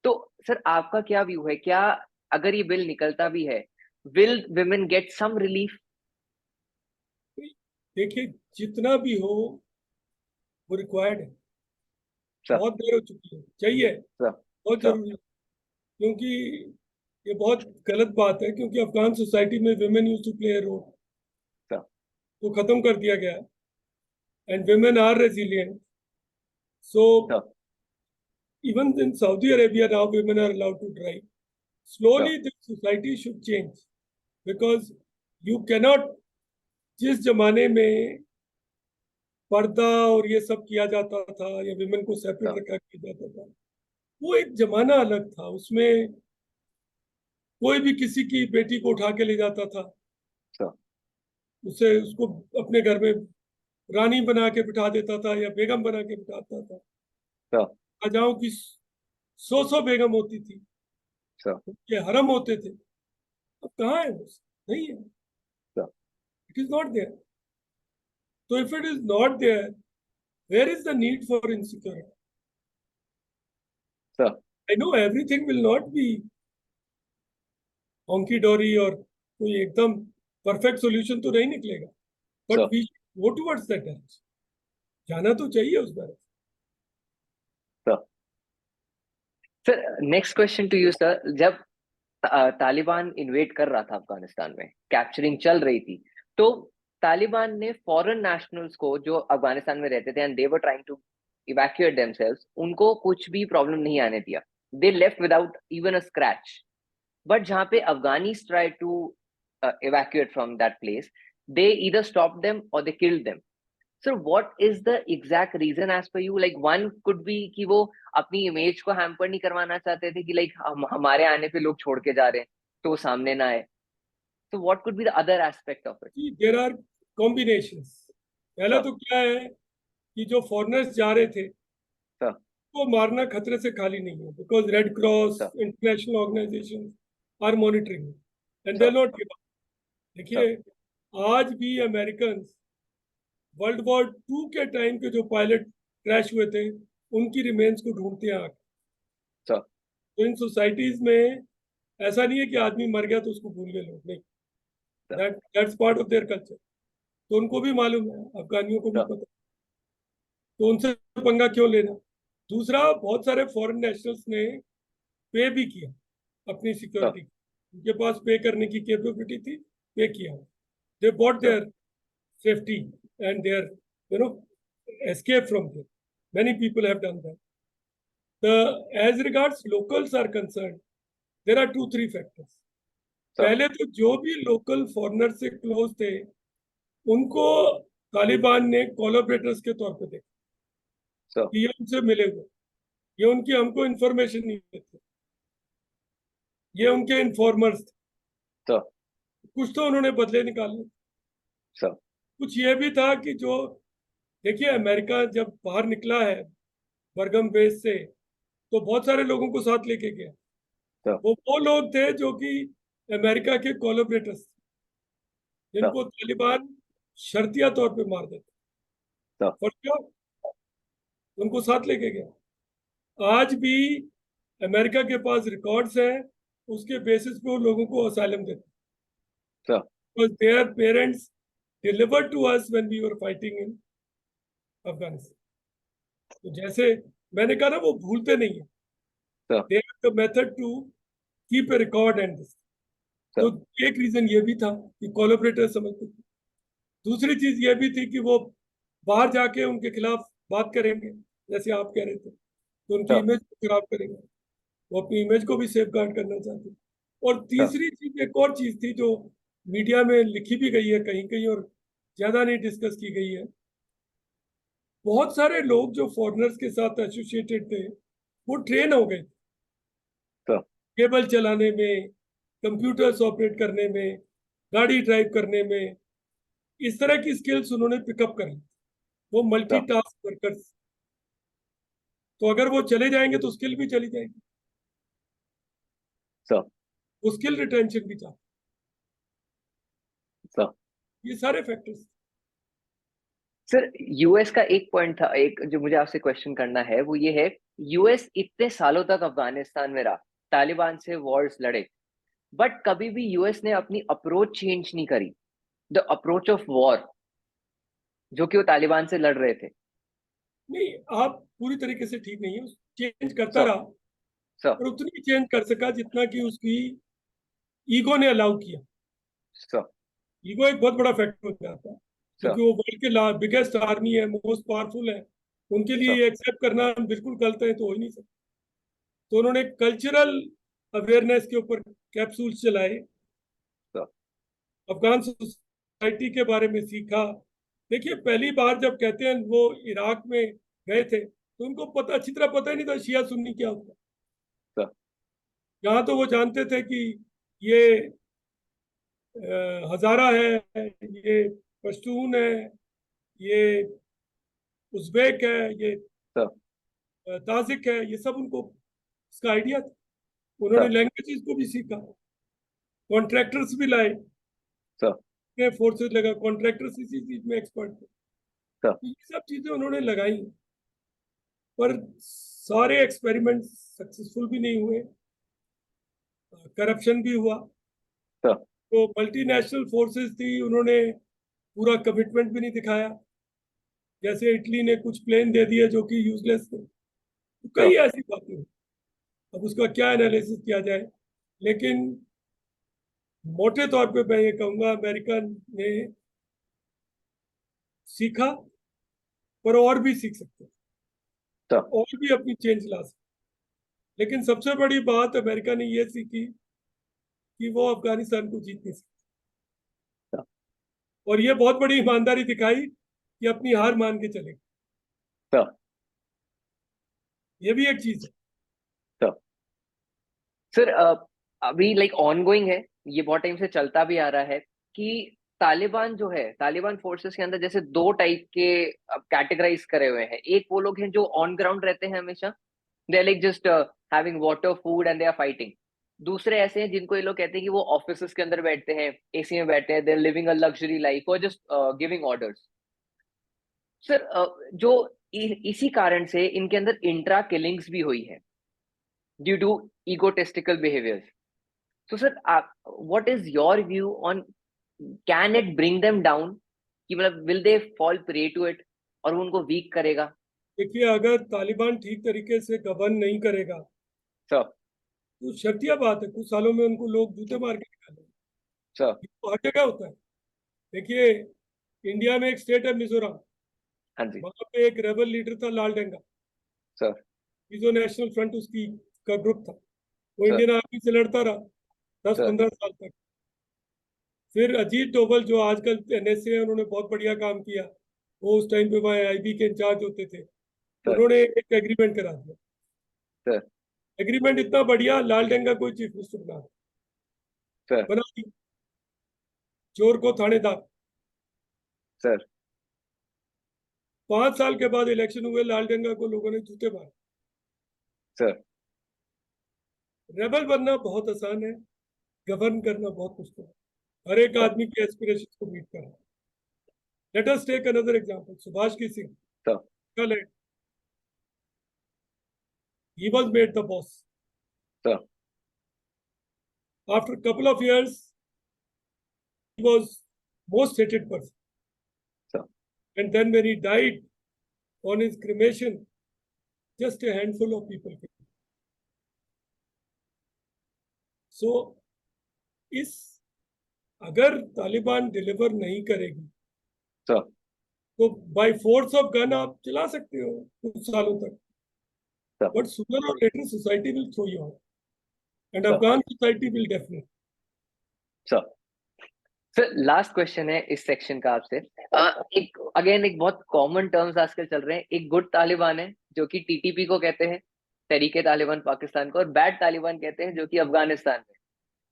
तो सर आपका क्या व्यू है, क्या अगर ये बिल निकलता भी है, will women get some relief? देखिए, जितना भी हो वो रिक्वायर्ड है, सर बहुत देर हो चुकी है, चाहिए, सर बहुत सर जरूरी है। क्योंकि ये बहुत गलत बात है, क्योंकि अफगान सोसाइटी में women use to play role, sir वो खत्म कर दिया गया है, and women are resilient. So sir even in Saudi Arabia now women are allowed to drive. Slowly this society should change, because you cannot, जिस जमाने में पर्दा और ये सब किया जाता था या विमेन को सेपरेट सर रखा किया जाता था, वो एक जमाना अलग था। उसमें कोई भी किसी की बेटी को उठा के ले जाता था, सर उसे उसको अपने घर में रानी बना के बिठा देता था या बेगम बना के बिठाता था। सर राजाओं की 100 बेगम होती थी, सर उनके हरम होते थे। अब कहाँ है वो? नहीं है, sir it is not there. So if it is not there, where is the need for insecurity? Sir I know everything will not be honky dory और कोई एकदम परफेक्ट सॉल्यूशन तो नहीं निकलेगा, but sir we go towards that direction, जाना तो चाहिए उस direction. Sir next question to you sir, जब तालिबान इन्वेड कर रहा था अफगानिस्तान में, कैप्चरिंग चल रही थी, तो तालिबान ने फॉरेन नेशनल्स को जो अफगानिस्तान में रहते थे and they were trying to evacuate themselves, उनको कुछ भी प्रॉब्लम नहीं आने दिया। They left without even a scratch. But जहां पे Afghanis try to evacuate from that place, they either stop them और they killed them. Sir what is the exact reason as per you, like one could be कि वो अपनी image को hamper नहीं करवाना चाहते थे कि लाइक हमारे आने पे लोग छोड़ के जा रहे हैं तो वो सामने ना आए, तो what could be the other aspect of it? There are combinations. पहला सर तो क्या है कि जो फॉरेनर्स जा रहे थे सर वो मारना खतरे से खाली नहीं है, because red cross sir international organisation are monitoring and they sir not give up. Sir देखिए, आज भी अमेरिकन वर्ल्ड वॉर टू के टाइम के जो पायलट क्रैश हुए थे उनकी रिमेन्स को ढूंढते हैं आके। सर तो इन सोसाइटीज में ऐसा नहीं है कि आदमी मर गया तो उसको भूल गए लोग, नहीं। That's part of their culture. तो उनको भी मालूम है, अफगानियों को भी सर पता है, तो उनसे पंगा क्यों लेना। दूसरा, बहुत सारे फॉरेन नेशनल्स ने पे भी किया अपनी सर सिक्योरिटी, उनके पास पे करने की कैपेबिलिटी थी, पे किया। They bought sir there safety and their, you know, escape from there. Many people have done that. As regards locals are concerned, there are 2-3 factors. Sir पहले तो जो भी लोकल फॉरेनर से क्लोज थे उनको तालिबान ने कोलैबोरेटर्स के तौर पे देखा सर कि ये उनसे मिले हुए, ये उनकी हमको इंफॉर्मेशन नहीं देते, ये उनके इन्फॉर्मर्स थे। सर कुछ तो उन्होंने बदले निकाले। सर कुछ ये भी था कि जो, देखिए, अमेरिका जब बाहर निकला है बरगम बेस से तो बहुत सारे लोगों को साथ लेके गया। सर वो लोग थे जो कि अमेरिका के कोलैबोरेटर्स, जिनको तालिबान शर्तिया तौर पे मार देते, सर और क्यों उनको साथ लेके गया। आज भी अमेरिका के पास रिकॉर्ड्स हैं, उसके बेसिस पे वो लोगों को असाइलम देते, sir because their parents delivered to us when we were fighting in Afghanistan. तो जैसे मैंने कहा ना, वो भूलते नहीं है। Sir They have the method to keep a record and this. तो एक रीजन ये भी था कि कोलैबोरेटर समझते थे। दूसरी चीज ये भी थी कि वो बाहर जाके उनके खिलाफ बात करेंगे, जैसे आप कह रहे थे, तो उनकी सर इमेज को खराब करेंगे। वो अपनी इमेज को भी सेफ गार्ड करना चाहते थे। और सर तीसरी चीज, एक और चीज थी जो मीडिया में लिखी भी गई है कहीं कहीं और ज्यादा नहीं डिस्कस की गई है। बहुत सारे लोग जो फॉरेनर्स के साथ एसोसिएटेड थे वो ट्रेन हो गए सर केबल चलाने में, कंप्यूटर्स ऑपरेट करने में, गाड़ी ड्राइव करने में। इस तरह की स्किल्स उन्होंने पिकअप कर ली। वो मल्टीटास्क वर्कर्स। तो अगर वो चले जाएंगे तो स्किल भी चली जाएगी, सर वो स्किल रिटेंशन भी चाहते। सर ये सारे फैक्टर्स। सर यूएस का एक पॉइंट था, एक जो मुझे आपसे क्वेश्चन करना है वो ये है, यूएस इतने सालों तक अफगानिस्तान में रहा, तालिबान से वॉर्स लड़े, बट कभी भी यूएस ने अपनी अप्रोच चेंज नहीं करी, द अप्रोच ऑफ वॉर जो कि वो तालिबान से लड़ रहे थे। नहीं, आप पूरी तरीके से ठीक नहीं है। चेंज करता सर रहा, सर और उतनी चेंज कर सका जितना कि उसकी ईगो ने अलाउ किया। सर ईगो एक बहुत बड़ा फैक्टर हो जाता है, सर क्योंकि वो वर्ल्ड के बिगेस्ट आर्मी है, मोस्ट पावरफुल है। उनके लिए सर ये एक्सेप्ट करना बिल्कुल गलत है, तो हो ही नहीं सकता। तो उन्होंने कल्चरल अवेयरनेस के ऊपर कैप्सूल्स चलाए, सर अफगान सोसाइटी के बारे में सीखा। देखिए, पहली बार जब कहते हैं वो इराक में गए थे तो उनको पता, अच्छी तरह पता ही नहीं था शिया सुन्नी क्या होता है। सर यहाँ तो वो जानते थे कि ये हजारा है, ये पश्तून है, ये उज़्बेक है, ये सर ताजिक है, ये सब उनको इसका आइडिया था। उन्होंने सर लैंग्वेजेस को भी सीखा, कॉन्ट्रैक्टर्स भी लाए, सर फोर्सेस लगा, कॉन्ट्रैक्टर्स इसी चीज में एक्सपर्ट थे। सर तो ये सब चीजें उन्होंने लगाई, पर सारे एक्सपेरिमेंट सक्सेसफुल भी नहीं हुए, करप्शन भी हुआ। सर तो मल्टीनेशनल फोर्सेस थी, उन्होंने पूरा कमिटमेंट भी नहीं दिखाया। जैसे इटली ने कुछ प्लेन दे दिए जो कि यूजलेस थे। तो कई ऐसी बातें हुई। अब उसका क्या एनालिसिस किया जाए, लेकिन मोटे तौर पे मैं ये कहूंगा अमेरिका ने सीखा, पर और भी सीख सकते हैं, सर और भी अपनी चेंज ला सकते। लेकिन सबसे बड़ी बात अमेरिका ने ये सीखी कि वो अफगानिस्तान को जीत नहीं सकती। सर और ये बहुत बड़ी ईमानदारी दिखाई कि अपनी हार मान के चलेगा, सर ये भी एक चीज है। सर सर अभी लाइक ऑनगोइंग है, ये बहुत टाइम से चलता भी आ रहा है कि तालिबान जो है, तालिबान फोर्सेस के अंदर जैसे दो टाइप के कैटेगराइज करे हुए हैं। एक वो लोग हैं जो ऑन ग्राउंड रहते हैं हमेशा, they are like just having water food and they are fighting. दूसरे ऐसे हैं जिनको ये लोग कहते हैं कि वो ऑफिसेस के अंदर बैठते हैं, एसी में बैठते हैं, they are living a luxury life और जस्ट गिविंग ऑर्डर्स। सर जो इसी कारण से इनके अंदर इंट्रा किलिंग्स भी हुई है due to egotistical behaviors. So, sir, what is your view on can it bring them down? कि मतलब will they fall prey to it और वो उनको वीक करेगा? देखिए, अगर तालिबान ठीक तरीके से गवर्न नहीं करेगा सर तो शर्तिया बात है, कुछ सालों में उनको लोग जूते मार के निकालेंगे। सर ये तो हर जगह होता है। देखिए, इंडिया में एक स्टेट है मिजोरम, हाँ जी वहां पे एक रेबल लीडर था लाल डेंगा, सर मिजो नेशनल फ्रंट उसकी का ग्रुप था। वो सर इंडियन आर्मी से लड़ता रहा सर 10-15 साल तक। फिर अजीत डोभाल जो आजकल एनएसए है, उन्होंने बहुत बढ़िया काम किया। वो उस टाइम पे वहाँ आईबी के इंचार्ज होते थे, सर उन्होंने एक एग्रीमेंट करा दिया। सर एग्रीमेंट इतना बढ़िया, लाल डेंगा को चीफ मिनिस्टर सर बना दी, चोर को थानेदार। सर 5 साल के बाद इलेक्शन हुए, लाल डेंगा को लोगों ने जूते मारे। सर रेबल बनना बहुत आसान है, गवर्न करना बहुत मुश्किल है। हर एक आदमी की एस्पिरेशन को मीट करना। Let us take another example, Subhash की सिंह। सर कल he was made the boss. Sir After a couple of years, he was most hated person. Sir And then when he died on his cremation, just a handful of people came. So, इस अगर Taliban deliver नहीं करेगी sir तो by force of gun आप चला सकते हो कुछ सालों तक, sir but sooner or later society will throw you out, and sir Afghan society will definitely. Sir sir last question है इस सेक्शन का आपसे। एक अगेन एक बहुत कॉमन टर्म्स आजकल चल रहे हैं, एक गुड तालिबान है जो कि टीटीपी को कहते हैं, तरीके तालिबान पाकिस्तान को, और बैड तालिबान कहते हैं जो कि अफगानिस्तान में।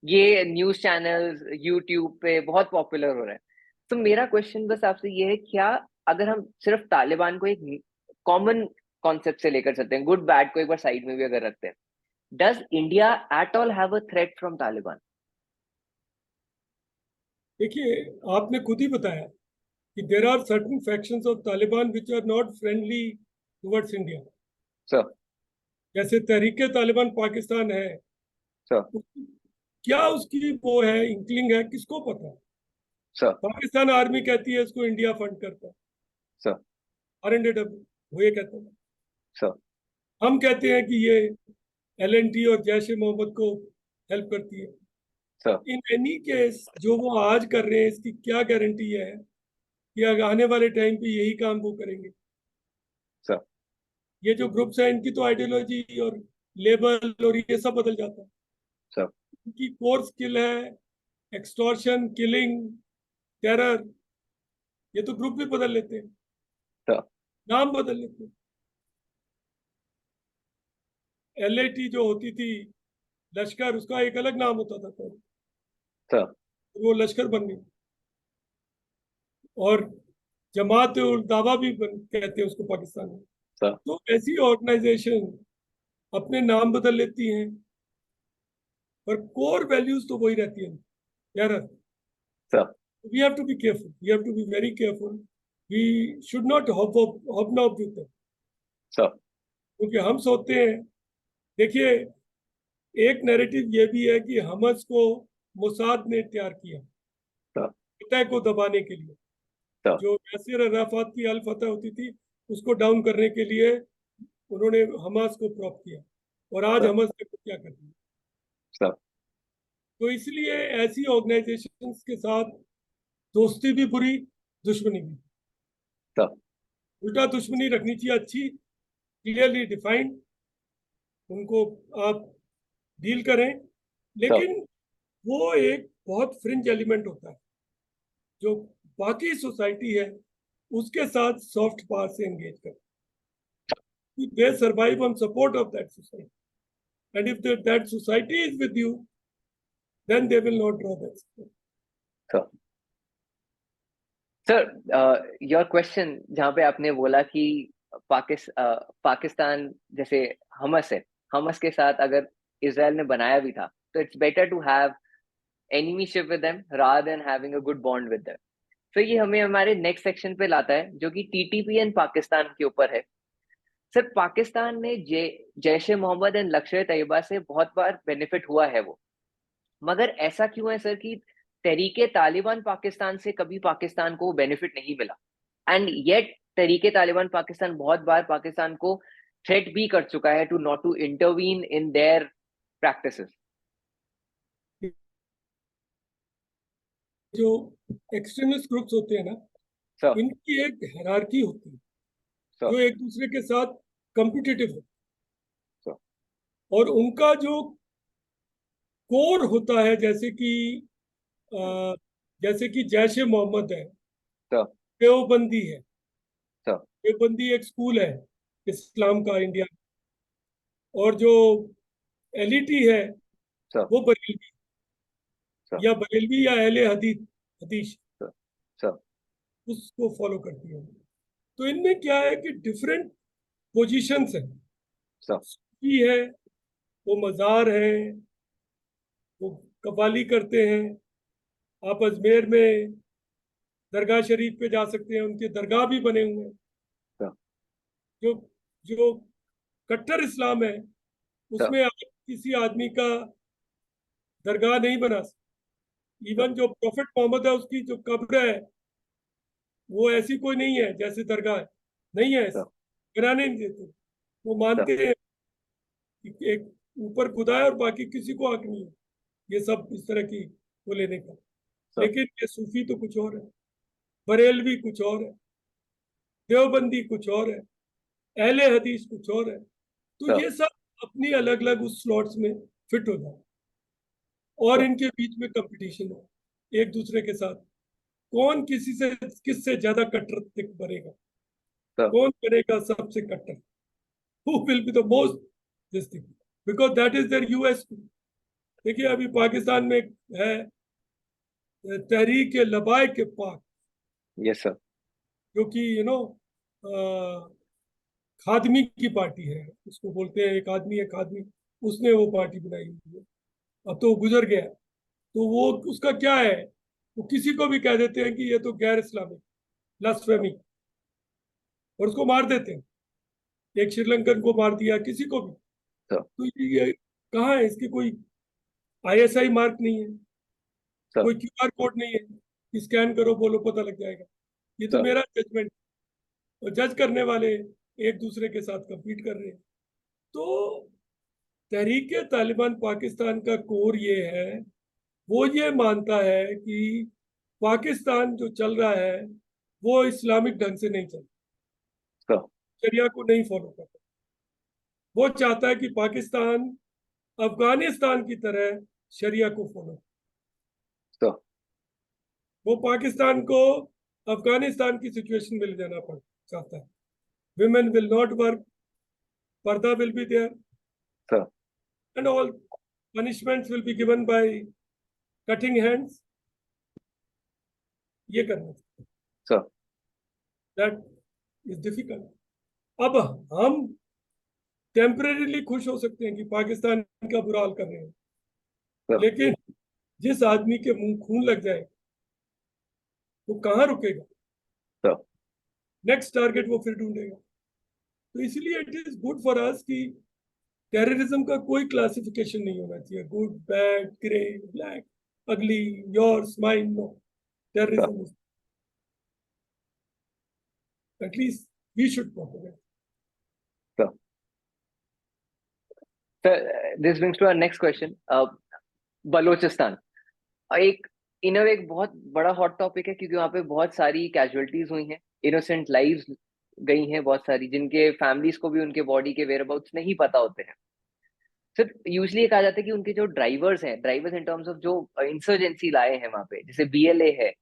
ये न्यूज चैनल्स यूट्यूब पे बहुत पॉपुलर हो रहा है। तो मेरा क्वेश्चन बस आपसे ये है, क्या अगर हम सिर्फ तालिबान को एक कॉमन कॉन्सेप्ट से लेकर चलते हैं, गुड बैड को एक बार साइड में भी अगर रखते हैं, does India at all have a threat from Taliban? देखिए, आपने खुद ही बताया कि there are certain factions of Taliban which are not friendly towards India. Sir जैसे तहरीके तालिबान पाकिस्तान है, सर क्या उसकी वो है, इंक्लिंग है, किसको पता है। सर पाकिस्तान आर्मी कहती है इसको इंडिया फंड करता है, सर RNDW वो ये कहते हैं। सर हम कहते हैं कि ये LNT और जैश ए मोहम्मद को हेल्प करती है। सर इन एनी केस जो वो आज कर रहे हैं, इसकी क्या गारंटी है कि आने वाले टाइम पे यही काम वो करेंगे। सर ये जो ग्रुप्स हैं, इनकी तो आइडियोलॉजी और लेबल और ये सब बदल जाता है। सर इनकी कोर स्किल है एक्सटॉर्शन, किलिंग, टेरर। ये तो ग्रुप भी बदल लेते हैं, सर नाम बदल लेते हैं। LAT जो होती थी लश्कर, उसका एक अलग नाम होता था पहले, सर वो लश्कर बन गई। और जमात उल दावा भी कहते हैं उसको पाकिस्तान में। सर तो ऐसी ऑर्गेनाइजेशन अपने नाम बदल लेती हैं, पर कोर वैल्यूज तो वही रहती हैं यार। Sir we have to be careful, we have to be very careful, we should not hobnob with them, sir क्योंकि हम सोचते हैं, देखिए, एक नैरेटिव ये भी है कि हमस को मोसाद ने तैयार किया सर फतह को दबाने के लिए। सर जो यासिर अराफात की अल फतह होती थी, उसको डाउन करने के लिए उन्होंने हमास को प्रॉप किया, और आज सर हमस ने क्या कर दिया। सर तो इसलिए ऐसी ऑर्गेनाइजेशंस के साथ दोस्ती भी बुरी, दुश्मनी भी। सर उल्टा दुश्मनी रखनी चाहिए, अच्छी, क्लियरली डिफाइंड, उनको आप डील करें, लेकिन वो एक बहुत फ्रिंज एलिमेंट होता है जो बाकी सोसाइटी है उसके साथ सॉफ्ट पावर से एंगेज करें। They survive on support of that society, and if that society is with you, then they will not draw that support. Sir sir your question जहाँ पे आपने बोला कि पाकिस्तान जैसे हमस है, हमस के साथ अगर इजराइल ने बनाया भी था, तो it's better to have enemyship with them rather than having a good bond with them. तो ये हमें हमारे नेक्स्ट सेक्शन पे लाता है जो कि टीटीपी एंड पाकिस्तान के ऊपर है। सर पाकिस्तान ने जैश ए मोहम्मद एंड लश्कर तैयबा से बहुत बार बेनिफिट हुआ है वो, मगर ऐसा क्यों है सर कि तहरीके तालिबान पाकिस्तान से कभी पाकिस्तान को बेनिफिट नहीं मिला, एंड येट तहरीके तालिबान पाकिस्तान बहुत बार पाकिस्तान को थ्रेट भी कर चुका है to not to intervene in their practices. जो एक्सट्रीमिस्ट ग्रुप्स होते हैं ना, सर इनकी एक हायरार्की होती है सर जो एक दूसरे के साथ कॉम्पिटिटिव होती सर है, और उनका जो कोर होता है, अ, जैसे कि जैश ए मोहम्मद है, सर देवबंदी है। सर देवबंदी एक स्कूल है इस्लाम का इंडिया में, और जो एलिटी है सर वो बरेलवी, सर या बरेलवी या अहले हदीस सर सर उसको फॉलो करती है। तो इनमें क्या है कि डिफरेंट पोजीशंस है। सर सूफी है, वो मज़ार है, वो कव्वाली करते हैं। आप अजमेर में दरगाह शरीफ पे जा सकते हैं, उनके दरगाह भी बने हुए हैं। सर जो जो कट्टर इस्लाम है, सर उसमें आप किसी आदमी का दरगाह नहीं बना सकते। इवन जो प्रॉफिट मोहम्मद है, उसकी जो कब्र है वो ऐसी कोई नहीं है जैसे दरगाह है, नहीं है ऐसी, सर बनाने नहीं देते। वो सर मानते हैं कि एक ऊपर खुदा है और बाकी किसी को हक नहीं है ये सब इस तरह की वो लेने का। सर लेकिन ये सूफी तो कुछ और है, बरेलवी कुछ और है, देवबंदी कुछ और है, अहले हदीस कुछ और है। तो सर ये सब अपनी अलग अलग उस स्लॉट्स में फिट हो जाए, और सर इनके बीच में कंपटीशन हो एक दूसरे के साथ, कौन किससे ज्यादा कट्टर बनेगा, सर कौन बनेगा सबसे कट्टर, who will be the most this thing, because that is their USP. देखिए अभी पाकिस्तान में है तहरीक लबाइक पाक, यस सर जो कि खादमी की पार्टी है, उसको बोलते हैं, एक आदमी है खादमी, उसने वो पार्टी बनाई हुई है। अब तो वो गुजर गया, तो वो उसका क्या है, वो किसी को भी कह देते हैं कि ये तो गैर इस्लामिक, ब्लास्फेमी, और उसको मार देते हैं। एक श्रीलंकन को मार दिया, किसी को भी। सर तो ये कहाँ है, इसकी कोई आईएसआई मार्क नहीं है, सर कोई क्यूआर कोड नहीं है कि स्कैन करो बोलो पता लग जाएगा। ये तो सर मेरा जजमेंट, और जज करने वाले एक दूसरे के साथ compete कर रहे हैं। तो तहरीक तालिबान पाकिस्तान का कोर ये है, वो ये मानता है कि पाकिस्तान जो चल रहा है वो इस्लामिक ढंग से नहीं चल, सर शरिया को नहीं फॉलो करता। वो चाहता है कि पाकिस्तान अफगानिस्तान की तरह शरिया को फॉलो। सर वो पाकिस्तान को अफगानिस्तान की सिचुएशन में ले जाना चाहता है। Women will not work, purdah will be there, sir and all punishments will be given by cutting hands। ये करना, सर दैट इज डिफिकल्ट। अब हम टेम्परेरीली खुश हो सकते हैं कि पाकिस्तान का बुरा हाल कर रहे हैं, सर लेकिन जिस आदमी के मुंह खून लग जाए वो कहाँ रुकेगा, सर नेक्स्ट टारगेट वो फिर ढूंढेगा। तो इसलिए it is good for us कि टेररिज्म का कोई क्लासिफिकेशन नहीं होना चाहिए, good bad grey black ugly yours mine, no. Terrorism is, at least we should propagate. This brings to our next question. Balochistan एक इन अ वे एक बहुत बड़ा हॉट टॉपिक है, क्योंकि वहाँ पे बहुत सारी कैजुअलिटीज हुई हैं, इनोसेंट लाइव्स गई हैं बहुत सारी, जिनके फैमिलीज को भी उनके बॉडी के वेयरअबाउट्स नहीं पता होते हैं। सर यूजली कहा जाता है कि उनके जो ड्राइवर्स हैं, ड्राइवर्स इन टर्म्स ऑफ जो इंसर्जेंसी लाए हैं वहाँ पे, जैसे बीएलए है,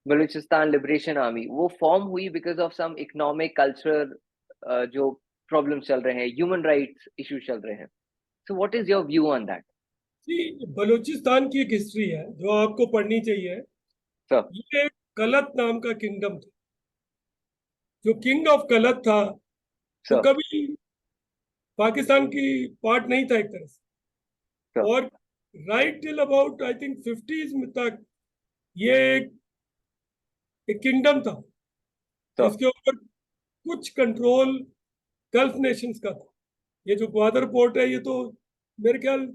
बलूचिस्तान लिबरेशन आर्मी वो फॉर्म हुई because of some economic cultural जो प्रॉब्लम चल रहे हैं, ह्यूमन राइट्स इश्यू चल रहे हैं. So what is your view on that? जी, बलूचिस्तान की एक हिस्ट्री है जो आपको पढ़नी चाहिए। सर. ये कलत नाम का किंगडम था। जो किंग ऑफ कलत था वो सर. कभी पाकिस्तान की पार्ट नहीं था एक तरह से। सर. और right till about I think 50s में तक ये एक किंगडम था सर. जिसके ऊपर कुछ कंट्रोल गल्फ नेशंस का था। ये जो ग्वादर पोर्ट है ये तो मेरे ख्याल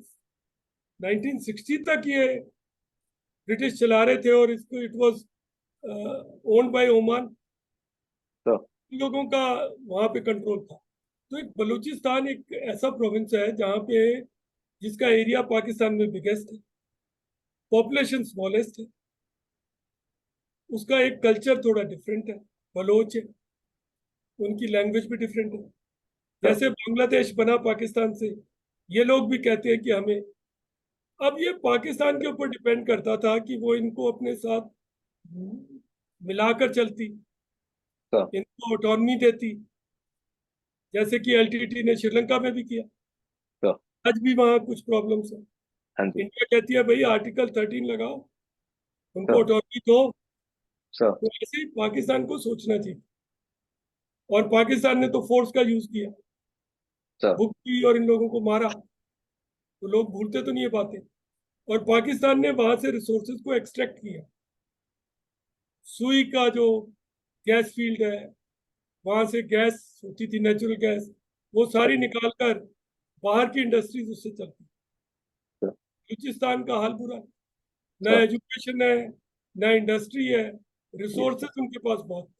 1960 तक ये ब्रिटिश चला रहे थे और इसको it was owned by Oman. Sir. लोगों का वहां पे कंट्रोल था। तो एक बलूचिस्तान एक ऐसा प्रोविंस है जहाँ पे जिसका एरिया पाकिस्तान में बिगेस्ट है, पॉपुलेशन स्मॉलेस्ट है, उसका एक कल्चर थोड़ा डिफरेंट है, बलोच है, उनकी लैंग्वेज भी डिफरेंट है। जैसे बांग्लादेश बना पाकिस्तान से, ये लोग भी कहते हैं कि हमें, अब ये पाकिस्तान के ऊपर डिपेंड करता था कि वो इनको अपने साथ मिलाकर चलती, सर. इनको ऑटोनॉमी देती, जैसे कि एलटीटी ने श्रीलंका में भी किया। सर. आज भी वहाँ कुछ प्रॉब्लम्स है। हाँ जी. इंडिया कहती है भाई आर्टिकल 13 लगाओ, उनको सर. ऑटोनॉमी दो। सर. तो ऐसे ही पाकिस्तान को सोचना चाहिए। और पाकिस्तान ने तो फोर्स का यूज किया, सर. बुक की और इन लोगों को मारा। तो लोग भूलते तो नहीं है बातें। और पाकिस्तान ने वहां से रिसोर्सेज को एक्सट्रैक्ट किया। सुई का जो गैस फील्ड है, वहां से गैस होती थी, नेचुरल गैस, वो सारी निकाल कर बाहर की इंडस्ट्रीज उससे चलती। सर. बलूचिस्तान का हाल बुरा है, ना सर. एजुकेशन है, ना इंडस्ट्री है, रिसोर्सेज उनके पास बहुत,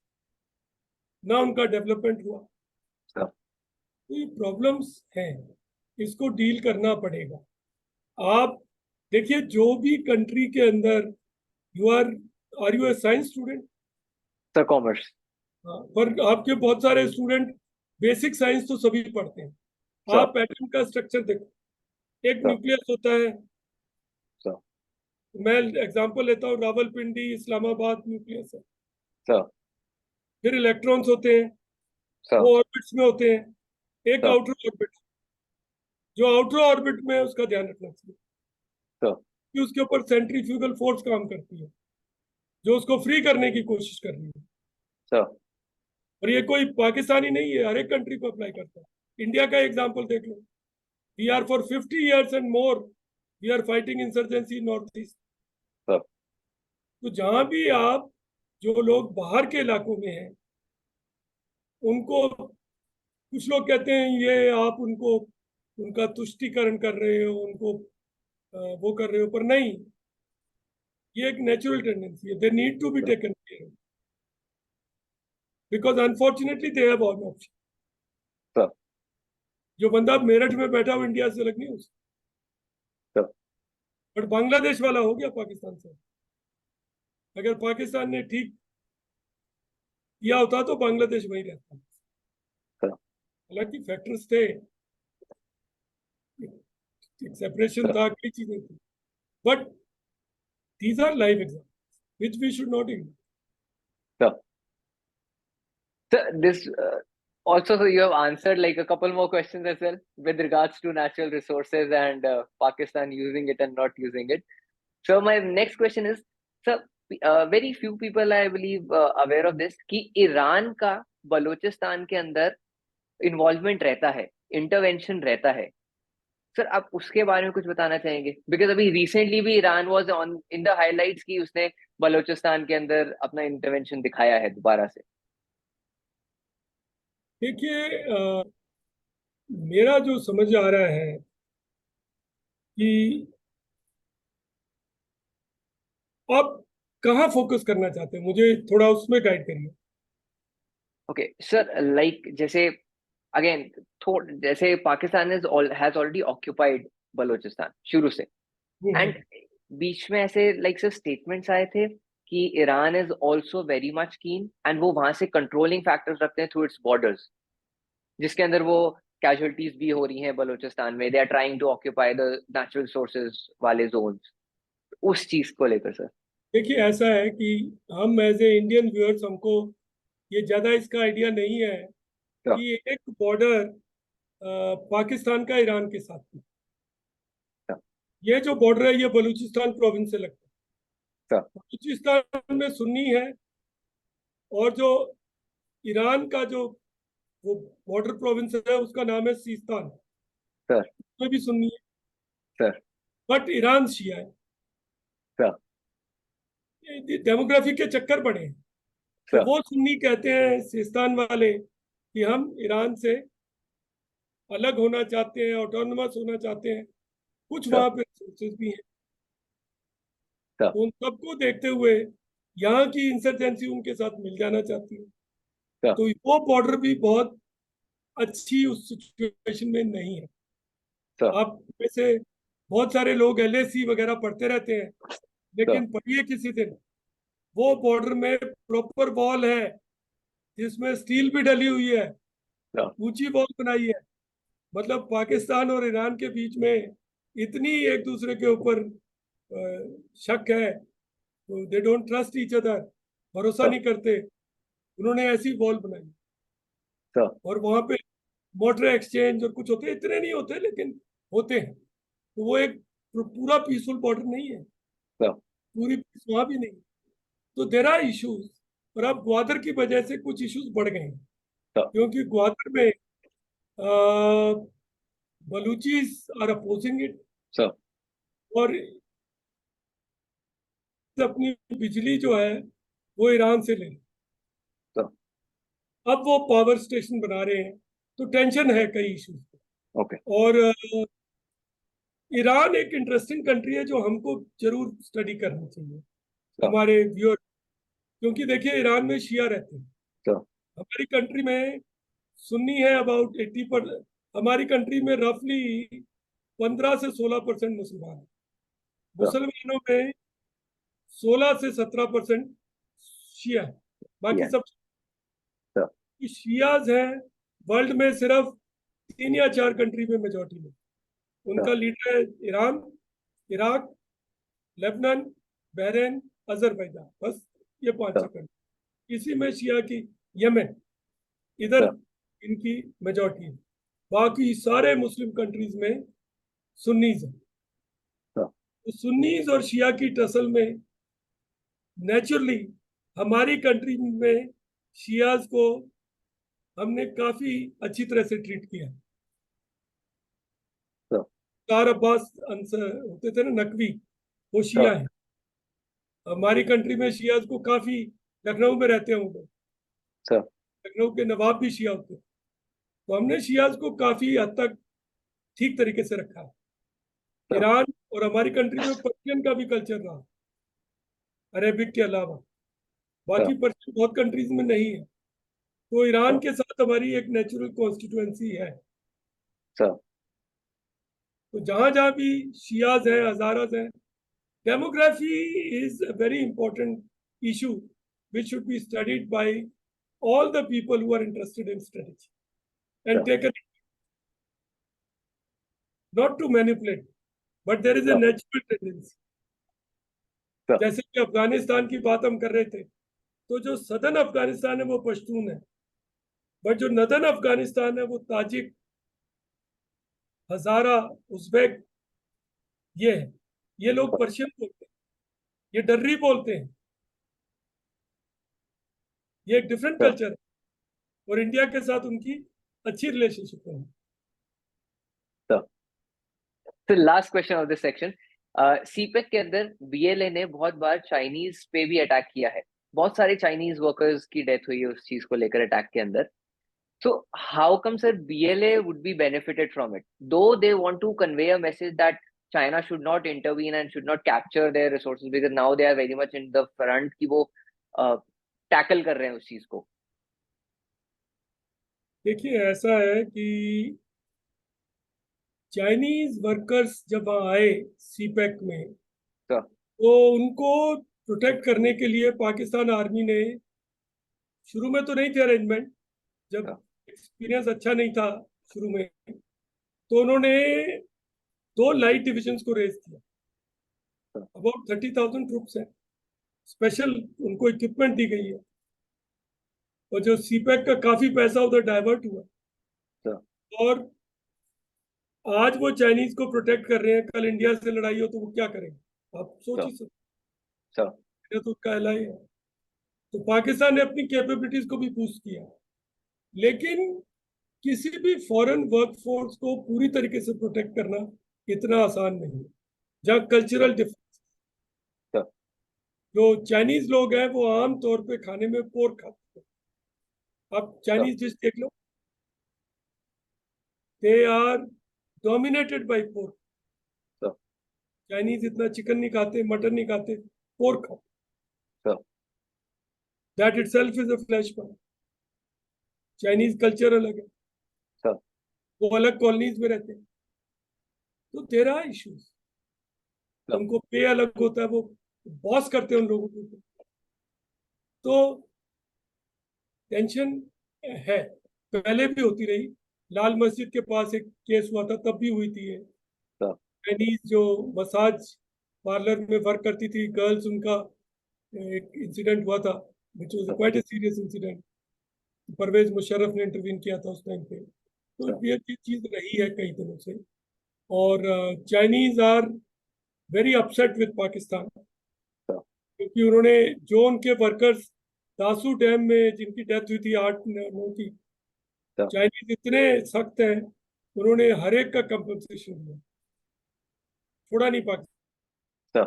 ना उनका डेवलपमेंट हुआ। सर. तो ये प्रॉब्लम्स हैं, इसको डील करना पड़ेगा। आप देखिए, जो भी कंट्री के अंदर you are you a science student? Sir commerce. पर आपके बहुत सारे स्टूडेंट बेसिक साइंस तो सभी पढ़ते हैं। सर. आप एटम का स्ट्रक्चर देखो, एक सर. न्यूक्लियस होता है। सर. मैं एग्जांपल लेता हूँ, रावलपिंडी इस्लामाबाद न्यूक्लियस है। सर. फिर इलेक्ट्रॉन्स होते हैं, सर. वो ऑर्बिट्स में होते हैं। एक सर. आउटर ऑर्बिट, जो आउटर ऑर्बिट में है, उसका ध्यान रखना चाहिए सर. कि उसके ऊपर सेंट्रीफ्यूगल फोर्स काम करती है जो उसको फ्री करने की कोशिश कर रही है। सर. और ये कोई पाकिस्तानी नहीं है, हर एक कंट्री को अप्लाई करता है। इंडिया का एग्जांपल देख लो, we are for 50 years and more we are fighting insurgency north east. Sir. तो जहां भी आप, जो लोग बाहर के इलाकों में हैं, उनको, कुछ लोग कहते हैं ये आप उनको, उनका तुष्टीकरण कर रहे हो, उनको वो कर रहे हो, पर नहीं, ये एक नेचुरल टेंडेंसी है। They need to be taken care because unfortunately they have on option. Sir. जो बंदा मेरठ में बैठा हो इंडिया से अलग नहीं हो सकता, सर. बट बांग्लादेश वाला हो गया पाकिस्तान से। अगर पाकिस्तान ने ठीक किया होता तो बांग्लादेश वहीं रहता। सर. हालांकि फैक्टर्स थे, एक सेपरेशन सर. था, कई चीजें थी, but these are live examples which we should not ignore. Sir. So this also, so you have answered like a couple more questions as well with regards to natural resources and Pakistan using it and not using it. So my next question is, sir, very few people I believe aware of this कि Iran का बलूचिस्तान के अंदर involvement रहता है, intervention रहता है। Sir आप उसके बारे में कुछ बताना चाहेंगे? बिकॉज अभी रिसेंटली भी Iran was on in the highlights की उसने बलूचिस्तान के अंदर अपना इंटरवेंशन दिखाया है दोबारा से। देखिए, मेरा जो समझ आ रहा है कि आप कहाँ फोकस करना चाहते हैं, मुझे थोड़ा उसमें गाइड करिए। ओके सर, लाइक जैसे अगेन जैसे Pakistan has already occupied Balochistan शुरू से, एंड बीच में ऐसे लाइक सर स्टेटमेंट्स आए थे कि Iran is also very much कीन एंड वो वहां से कंट्रोलिंग फैक्टर्स रखते हैं थ्रू इट्स बॉर्डर्स, जिसके अंदर वो कैजुअलिटीज भी हो रही हैं बलूचिस्तान में। They are trying to occupy the natural sources वाले जोन्स। उस चीज को लेकर सर। देखिए ऐसा है कि हम एज ए इंडियन व्यूअर्स, हमको ये ज़्यादा इसका आइडिया नहीं है हाँ। कि एक बॉर्डर पाकिस्तान का ईरान के साथ में, हाँ। ये जो बॉर्डर है ये बलूचिस्तान प्रोविंस से लगता है। हाँ। बलूचिस्तान में सुन्नी है, और जो ईरान का जो वो बॉर्डर प्रोविंस है उसका नाम है सीस्तान, सर। उसमें भी सुन्नी है, सर। बट ईरान शिया है। सर। डेमोग्राफी के चक्कर पड़े हैं, तो सर। वो सुन्नी कहते हैं सिस्तान वाले कि हम ईरान से अलग होना चाहते हैं, ऑटोनोमस होना चाहते हैं। कुछ सर। वहां पे रिसोर्सेज भी हैं, सर। तो उन सबको देखते हुए यहाँ की इंसर्जेंसी उनके साथ मिल जाना चाहती है। सर। तो वो बॉर्डर भी बहुत अच्छी उस सिचुएशन में नहीं है। सर। आप में से बहुत सारे लोग एलएसी वगैरह पढ़ते रहते हैं, सर। लेकिन पढ़िए किसी दिन, वो बॉर्डर में प्रॉपर वॉल है जिसमें स्टील भी डली हुई है, सर। ऊंची वॉल बनाई है। मतलब पाकिस्तान और ईरान के बीच में इतनी एक दूसरे के ऊपर शक है, तो they don't trust each other, भरोसा सर। नहीं करते। उन्होंने ऐसी वॉल बनाई, सर। और वहां पे मोटर एक्सचेंज और कुछ होते हैं, इतने नहीं होते लेकिन होते हैं। तो वो एक पूरा पीसफुल बॉर्डर नहीं है, सर। पूरी पीस वहां भी नहीं। तो देर आर इश्यूज, और अब ग्वादर की वजह से कुछ इश्यूज बढ़ गए हैं, सर। क्योंकि ग्वादर में बलूचीज आर अपोजिंग इट, सर। और अपनी बिजली जो है वो ईरान से ले, सर। अब वो पावर स्टेशन बना रहे हैं, तो टेंशन है कई इश्यूज। ओके। और ईरान एक इंटरेस्टिंग कंट्री है जो हमको जरूर स्टडी करनी चाहिए, सर। हमारे व्यूअर। क्योंकि देखिए ईरान में शिया रहते हैं, सर। हमारी कंट्री में सुन्नी है अबाउट 80%। हमारी कंट्री में रफली 15 से 16% मुसलमान हैं। सर। मुसलमानों में 16 से 17% शिया है, बाकी या। सब सर। शियाज हैं। वर्ल्ड में सिर्फ 3 या 4 कंट्री में मेजोरिटी में, सर। उनका लीडर है Iran, Iraq, Lebanon, Bahrain, Azerbaijan, बस ये 5 सर। कंट्री। इसी में शिया की यमन, इधर सर। इनकी मेजोरिटी है। बाकी सारे मुस्लिम कंट्रीज में सुन्नीज है। सर। तो सुन्नीज और शिया की टसल में नेचुरली हमारी कंट्री में शियाज को हमने काफी अच्छी तरह से ट्रीट किया। सर। कार अब्बास अंसर होते थे ना, नकवी, वो सर। शिया है। हमारी कंट्री में शियाज को काफी, लखनऊ में रहते हैं वो लोग, सर। लखनऊ के नवाब भी शिया होते हैं। तो हमने शियाज को काफी हद तक ठीक तरीके से रखा है। सर। ईरान और हमारी कंट्री में पर्शियन का भी कल्चर रहा, अरेबिक के अलावा। सर। बाकी पर्शियन बहुत कंट्रीज में नहीं है। तो ईरान सर। के साथ हमारी एक नेचुरल कॉन्स्टिट्यूएंसी है। सर। तो जहां जहां भी शियाज हैं, हजाराज हैं, demography is a very important issue which should be studied by all the people who are interested in strategy and sir. taken, not to manipulate, but there is a sir. natural tendency। Sir. जैसे कि अफगानिस्तान की बात हम कर रहे थे, तो जो सदर्न अफगानिस्तान है वो पश्तून है, बट जो नदर्न अफगानिस्तान है वो ताजिक, हजारा, उज़्बेक, ये है। ये लोग पर्शियन बोलते हैं, ये डर्री बोलते हैं। ये एक डिफरेंट सर। कल्चर है, और इंडिया के साथ उनकी अच्छी रिलेशनशिप है। तो last question of this section, CPEC के अंदर बीएलए ने बहुत बार चाइनीज पे भी अटैक किया है, बहुत सारे चाइनीज वर्कर्स की डेथ हुई है उस चीज को लेकर अटैक के अंदर। So how come, sir, BLA would be benefited from it? Though they want to convey a message that China should not intervene and should not capture their resources because now they are very much in the front कि वो tackle कर रहे हैं उस चीज को। देखिए ऐसा है कि चाइनीज वर्कर्स जब आए सीपैक में, सर। तो उनको प्रोटेक्ट करने के लिए पाकिस्तान आर्मी ने, शुरू में तो नहीं थे अरेंजमेंट, जब सर। एक्सपीरियंस अच्छा नहीं था शुरू में, तो उन्होंने 2 लाइट डिविजन्स को रेज किया। सर। अबाउट 30,000 ट्रूप्स हैं, स्पेशल उनको इक्विपमेंट दी गई है, और जो सीपैक का काफी पैसा उधर डाइवर्ट हुआ, और आज वो चाइनीज को प्रोटेक्ट कर रहे हैं, कल इंडिया से लड़ाई हो तो वो क्या करेंगे, आप सोच ही सकते, ये तो कहला ही है। तो पाकिस्तान ने अपनी कैपेबिलिटीज को भी बूस्ट किया, लेकिन किसी भी फॉरेन वर्कफोर्स को पूरी तरीके से प्रोटेक्ट करना इतना आसान नहीं है। जहाँ कल्चरल डिफरेंस, जो चाइनीज लोग हैं वो आम तौर पे खाने में पोर्क खाते हैं, आप चाइनीज डिश देख लो, they are dominated by pork. Chinese इतना चिकन नहीं खाते, मटन नहीं खाते, पोर्क खाते, that itself is a flash point. Chinese culture अलग है, वो अलग कॉलोनीज में रहते हैं, तो देयर आर इश्यूज, उनको पे अलग होता है, वो बॉस करते हैं उन लोगों को, तो टेंशन है, पहले भी होती रही। लाल मस्जिद के पास एक केस हुआ था, तब भी हुई थी ये, चाइनीज जो मसाज पार्लर में वर्क करती थी गर्ल्स, उनका एक इंसिडेंट हुआ था, which was quite a serious incident. Pervez Musharraf ने इंटरवीन किया था उस टाइम पे, तो ये चीज रही है कई दिनों से। और Chinese are very upset with Pakistan, क्योंकि उन्होंने जो उनके वर्कर्स दासू डैम में जिनकी डेथ हुई थी 8 9 की, चाइनीज इतने सख्त हैं, उन्होंने हर एक का कंपनसेशन दिया, छोड़ा नहीं पाकिस्तान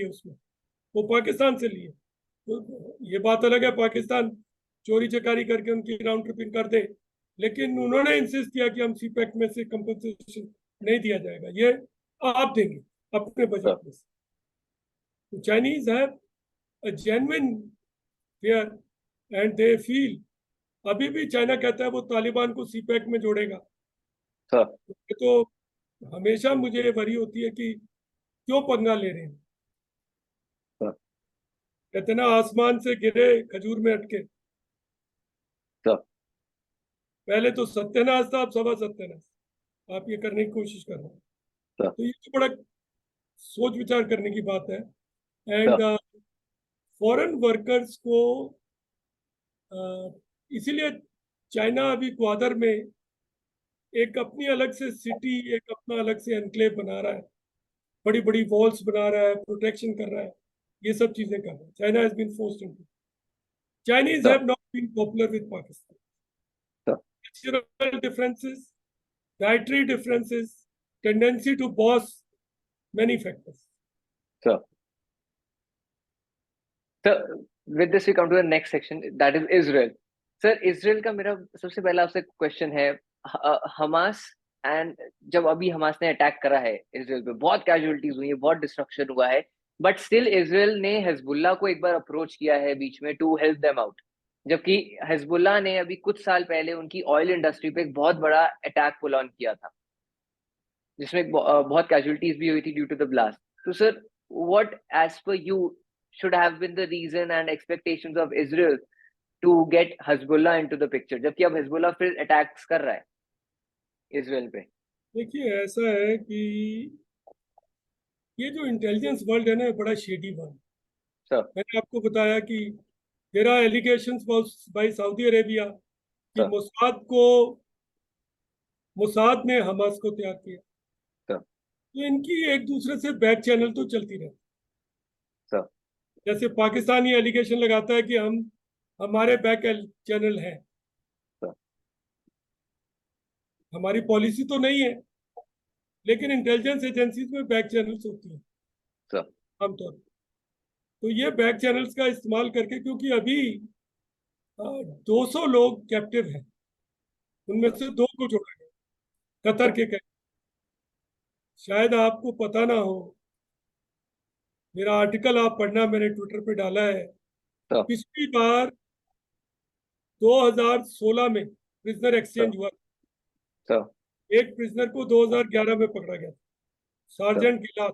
उसमें, वो पाकिस्तान से लिए। तो ये बात अलग है, पाकिस्तान चोरी चकारी करके उनकी राउंड ट्रिपिंग कर दे, लेकिन उन्होंने इंसिस्ट किया कि हम सीपैक में से कंपनसेशन नहीं दिया जाएगा, ये आप देंगे अपने बजट में से। तो Chinese have a genuine fair and they feel, अभी भी चाइना कहता है वो तालिबान को सीपैक में जोड़ेगा। तो हमेशा मुझे वरी होती है कि क्यों पंगा ले रहे हैं, कहते ना आसमान से गिरे खजूर में अटके, पहले तो सत्यानाश था, अब सवा सत्यानाश, आप ये करने की कोशिश कर रहे हैं। तो ये तो बड़ा सोच विचार करने की बात है। एंड फॉरेन वर्कर्स को इसीलिए चाइना अभी ग्वादर में एक अपनी अलग से सिटी, एक अपना अलग से एनक्लेव बना रहा है, बड़ी बड़ी वॉल्स बना रहा है, प्रोटेक्शन कर रहा है, ये सब चीजें कर रहा है। China has been forced into, Chinese have not been popular with Pakistan. Cultural differences, dietary differences, tendency to boss, many factors. So with this we come to the next section, that is Israel. Sir, Israel का मेरा सबसे पहला आपसे question है, Hamas and जब अभी Hamas ने attack करा है इसराइल पे, बहुत कैजुअलिटीज हुई है, बहुत डिस्ट्रक्शन हुआ है, बट स्टिल इसराइल ने हिजबुल्लाह को एक बार अप्रोच किया है बीच में टू हेल्प देम आउट, जबकि हिजबुल्लाह ने अभी कुछ साल पहले उनकी ऑयल इंडस्ट्री पे एक बहुत बड़ा अटैक पुल ऑन किया था, जिसमें बहुत कैजुअलिटीज भी हुई थी ड्यू टू द ब्लास्ट। तो sir, what as per you should have been the reason and expectations of Israel to get Hezbollah into the picture, जबकि अब Hezbollah फिर अटैक्स कर रहा है इसराइल पे? देखिए, ऐसा है कि ये जो इंटेलिजेंस वर्ल्ड है ना, बड़ा शेडी वर्ल्ड। मैंने आपको बताया कि there are allegations by Saudi Arabia कि मोसाद ने हमास को तैयार किया, तो इनकी एक दूसरे से बैक चैनल तो चलती रहती। जैसे पाकिस्तान ये एलिगेशन लगाता है कि हमारे बैक चैनल है, हमारी पॉलिसी तो नहीं है, लेकिन इंटेलिजेंस एजेंसीज में बैक चैनल्स होती हैं आमतौर पर। तो ये बैक चैनल्स का इस्तेमाल करके, क्योंकि अभी 200 लोग कैप्टिव हैं, उनमें से 2 को छोड़ा गया कतर के कैप्टिव। शायद आपको पता ना हो, मेरा आर्टिकल आप पढ़ना, मैंने ट्विटर पे डाला है। पिछली बार 2016 में प्रिजनर एक्सचेंज हुआ, एक प्रिजनर को 2011 में पकड़ा गया, सार्जेंट गिलास,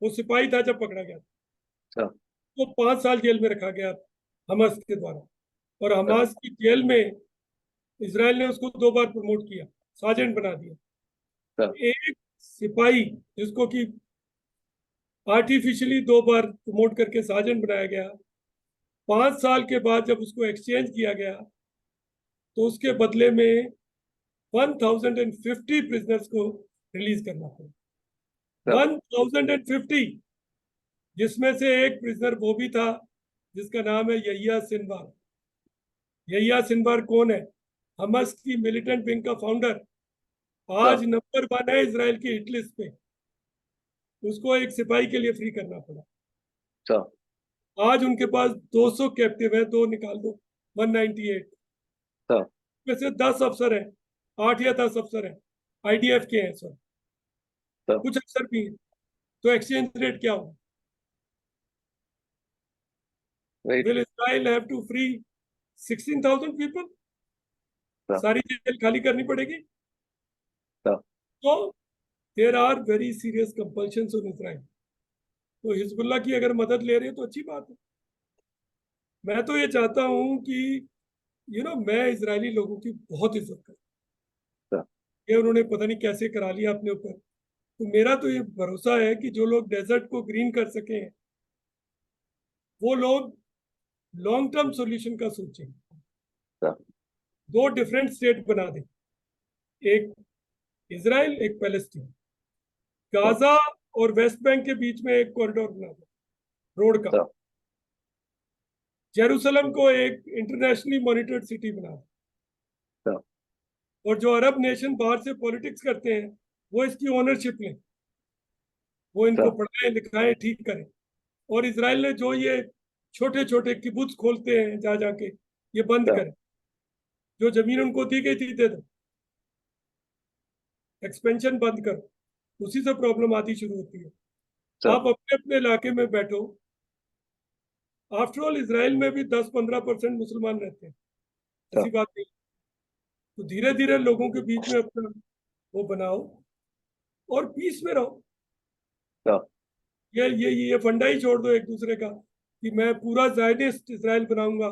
वो सिपाही था जब पकड़ा गया, तो 5 साल जेल में रखा गया हमास के द्वारा, और हमास की जेल में इजराइल ने उसको 2 बार प्रमोट किया, सार्जेंट बना दिया। एक सिपाही जिसको कि आर्टिफिशियली 2 बार प्रमोट करके सार्जेंट बनाया गया। 5 साल के बाद जब उसको एक्सचेंज किया गया तो उसके बदले में 1050 प्रिजनर्स को रिलीज करना पड़ा। 1050, जिसमें से एक प्रिजनर वो भी था जिसका नाम है यहिया सिनवार। यहिया सिनवार कौन है? हमास की मिलिटेंट विंग का फाउंडर, आज नंबर 1 है इसराइल की हिट लिस्ट पे। उसको एक सिपाही के लिए फ्री करना पड़ा। आज उनके पास 200 कैप्टिव है, 2 निकाल दो, 198 में से 10 अफसर हैं, 8 या 10 अफसर हैं आईडीएफ के हैं, सर कुछ अफसर भी हैं। तो एक्सचेंज रेट क्या होगा? Will Israel have to free 16,000 people? सारी जेल खाली करनी पड़ेगी। तो there are very serious compulsions on Israel. तो हिजबुल्लाह की अगर मदद ले रहे हैं तो अच्छी बात है। मैं तो ये चाहता हूं कि मैं इजरायली लोगों की बहुत इज्जत करता हूं। ये उन्होंने पता नहीं कैसे करा लिया अपने ऊपर। तो मेरा तो ये भरोसा है कि जो लोग डेजर्ट को ग्रीन कर सके वो लोग लॉन्ग टर्म सॉल्यूशन का सोचें। 2 डिफरेंट स्टेट बना दें, एक इजराइल, एक पैलेस्टीन। गाजा और वेस्ट बैंक के बीच में एक कॉरिडोर बना दें रोड का। जेरूसलम को एक इंटरनेशनली मॉनिटर्ड सिटी बना दें। और जो अरब नेशन बाहर से पॉलिटिक्स करते हैं वो इसकी ओनरशिप लें, वो इनको पढ़ाएं लिखाएं ठीक करें। और इजराइल ने जो ये छोटे छोटे किबुत्स खोलते हैं जा जाके, ये बंद करें। जो जमीन उनको दी गई थी दे दो, एक्सपेंशन बंद करो। उसी से प्रॉब्लम आती शुरू होती है। आप अपने अपने इलाके में बैठो। आफ्टर ऑल इजराइल में भी 10-15% मुसलमान रहते हैं, ऐसी बात नहीं। तो धीरे धीरे लोगों के बीच में अपना वो बनाओ और पीस में रहो। ये फंडा ही छोड़ दो एक दूसरे का कि मैं पूरा ज़ायनिस्ट इजराइल बनाऊंगा,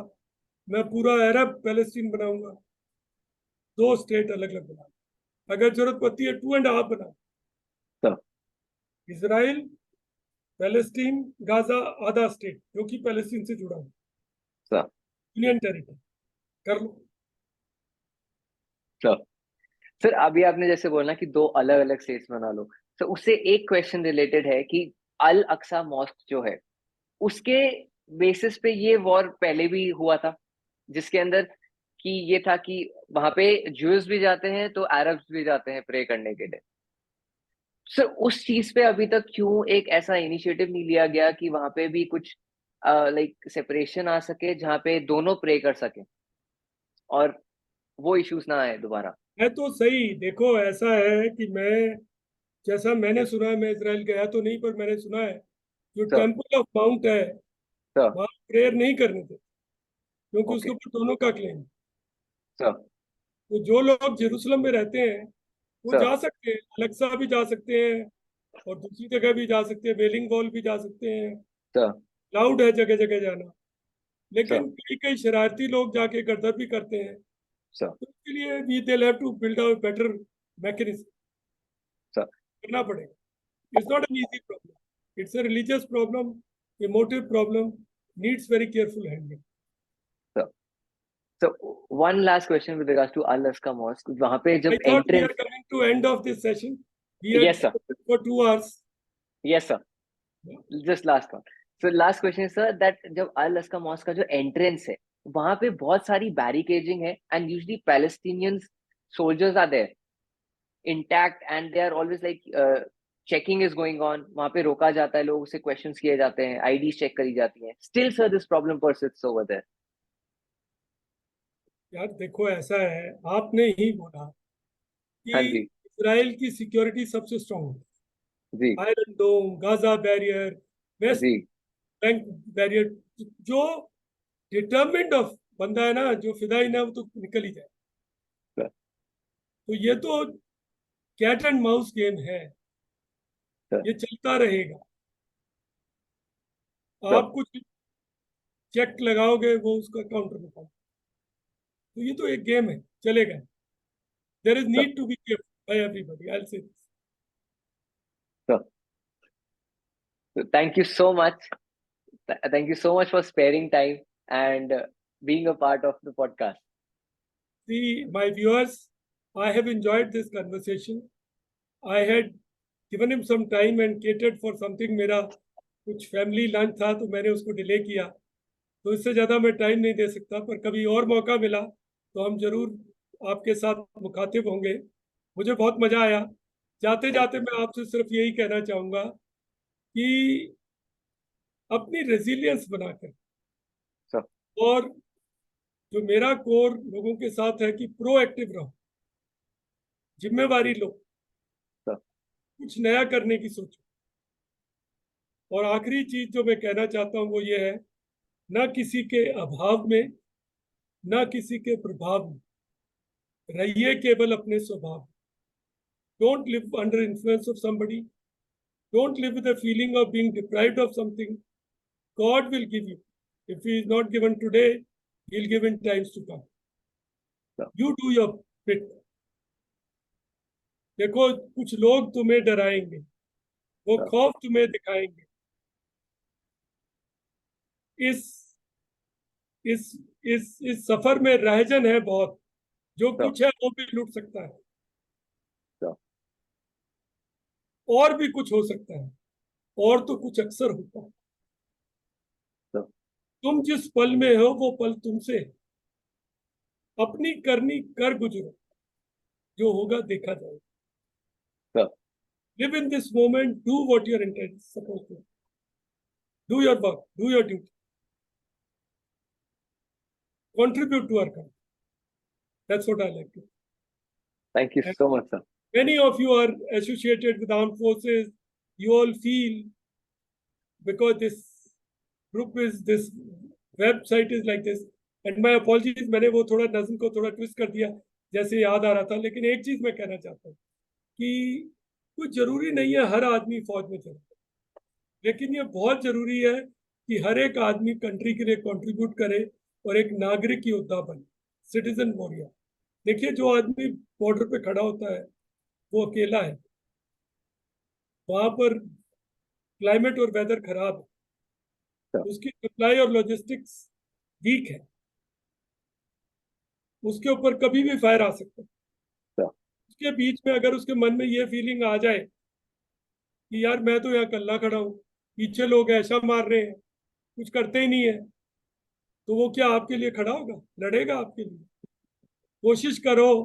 मैं पूरा अरब पैलेस्टीन बनाऊंगा। 2 स्टेट अलग अलग बनाओ, अगर जरूरत पड़ती है 2.5 बनाओ। इजराइल, पैलेस्टीन, गाजा, आधा स्टेट जो कि पैलेस्टीन से जुड़ा है, यूनियन टेरिटरी कर लो। सर अभी आपने जैसे बोला कि 2 अलग अलग स्टेट्स बना लो, तो उससे एक क्वेश्चन रिलेटेड है कि अल अक्सा मॉस्क जो है उसके बेसिस पे ये वॉर पहले भी हुआ था, जिसके अंदर कि ये था कि वहां पे ज्यूज भी जाते हैं तो अरब्स भी जाते हैं प्रे करने के लिए। सर उस चीज पे अभी तक क्यों एक ऐसा इनिशिएटिव नहीं लिया गया कि वहां पे भी कुछ लाइक सेपरेशन आ सके जहाँ पे दोनों प्रे कर सके और वो इश्यूज ना आए दोबारा? है तो सही। देखो ऐसा है कि जैसा मैंने सुना है, मैं इजराइल गया तो नहीं, पर मैंने सुना है जो टेम्पल ऑफ माउंट है वहां प्रेयर नहीं करने थे, क्योंकि उसके ऊपर दोनों का क्लेम। तो जो लोग जेरूसलम में रहते हैं वो जा सकते हैं, अलेक्सा भी जा सकते हैं और दूसरी जगह भी जा सकते हैं, वेलिंग वॉल भी जा सकते हैं। लाउड है जगह जगह जाना, लेकिन कई कई शरारती लोग जाके गड़बड़ भी करते हैं। तो उसके लिए we they have to build a better mechanism करना पड़ेगा। It's not an easy problem, it's a religious problem, emotive problem, needs very careful handling. So one last question with regards to Al Aqsa Mosque. वहाँ पे जब I thought we entrance, are coming to end of this session. We had yes sir, for 2 hours. yes sir, just last one. So last question is sir that जब Al Aqsa Mosque का जो entrance है वहाँ पे बहुत सारी barricading है and usually Palestinian soldiers are there intact and they are always like checking is going on. वहाँ पे रोका जाता है, लोगों से questions किए जाते हैं, IDs check करी जाती हैं. Still sir this problem persists over there. यार देखो ऐसा है, आपने ही बोला हाँ कि जी इजराइल की सिक्योरिटी सबसे स्ट्रांग है। जी आयरन डोम, गाजा बैरियर, वेस्ट जी बैंक बैरियर। जो डिटर्मिन्ड ऑफ बंदा है ना, जो फिदाइन है, वो तो निकल ही जाए। तो ये तो कैट एंड माउस गेम है, ये चलता रहेगा। आप कुछ चेक लगाओगे वो उसका काउंटर बताओ। तो ये तो एक गेम है, चलेगा। There is need to be careful by everybody, I will say this. So thank you so much. Thank you so much for sparing time and being a part of the podcast. See, my viewers, I have enjoyed this conversation. I had given him some time and catered for something. मेरा कुछ family lunch था तो मैंने उसको delay किया, तो इससे ज़्यादा मैं टाइम नहीं दे सकता, पर कभी और मौका मिला तो हम जरूर आपके साथ मुखातिब होंगे। मुझे बहुत मज़ा आया। जाते जाते मैं आपसे सिर्फ यही कहना चाहूँगा कि अपनी रेजिलियंस बनाकर, Sir. और जो मेरा कोर लोगों के साथ है कि प्रोएक्टिव रहो, जिम्मेवारी लो, Sir. कुछ नया करने की सोचो। और आखिरी चीज जो मैं कहना चाहता हूँ वो ये है, ना किसी के अभाव में, ना किसी के प्रभाव में, रहिए केवल अपने स्वभाव। Don't live under influence of somebody, don't live with the feeling of being deprived of something. God will give you, if he is not given today, he will give in times to come. You do your bit. देखो, कुछ लोग तुम्हें डराएंगे, वो खौफ तुम्हें दिखाएंगे। इस सफर में रहजन है बहुत, जो कुछ है वो भी लूट सकता है, और भी कुछ हो सकता है, और तो कुछ अक्सर होता है। तुम जिस पल में हो वो पल तुमसे, अपनी करनी कर गुजरो, जो होगा देखा जाएगा। Live in this moment, do what you are suppose to do, your work, do your duty, contribute to our country. That's what I like to do. Thank you so much, sir. Many of you are associated with armed forces. You all feel, because this group is, this website is like this. And my apologies, मैंने वो थोड़ा नज़्म को थोड़ा twist कर दिया जैसे याद आ रहा था। लेकिन एक चीज मैं कहना चाहता हूँ कि कुछ जरूरी नहीं है हर आदमी फौज में चले, लेकिन ये बहुत जरूरी है कि हर एक आदमी कंट्री के लिए कंट्रीब्यूट करे और एक नागरिक योद्धा बने, सिटीजन वॉरियर। देखिए, जो आदमी बॉर्डर पे खड़ा होता है वो अकेला है, वहां पर क्लाइमेट और वेदर खराब है, उसकी सप्लाई और लॉजिस्टिक्स वीक है, उसके ऊपर कभी भी फायर आ सकता है। उसके बीच में अगर उसके मन में ये फीलिंग आ जाए कि यार मैं तो यहाँ कल्ला खड़ा हूँ, पीछे लोग ऐसा मार रहे हैं, कुछ करते ही नहीं है, तो वो क्या आपके लिए खड़ा होगा? लड़ेगा आपके लिए? कोशिश करो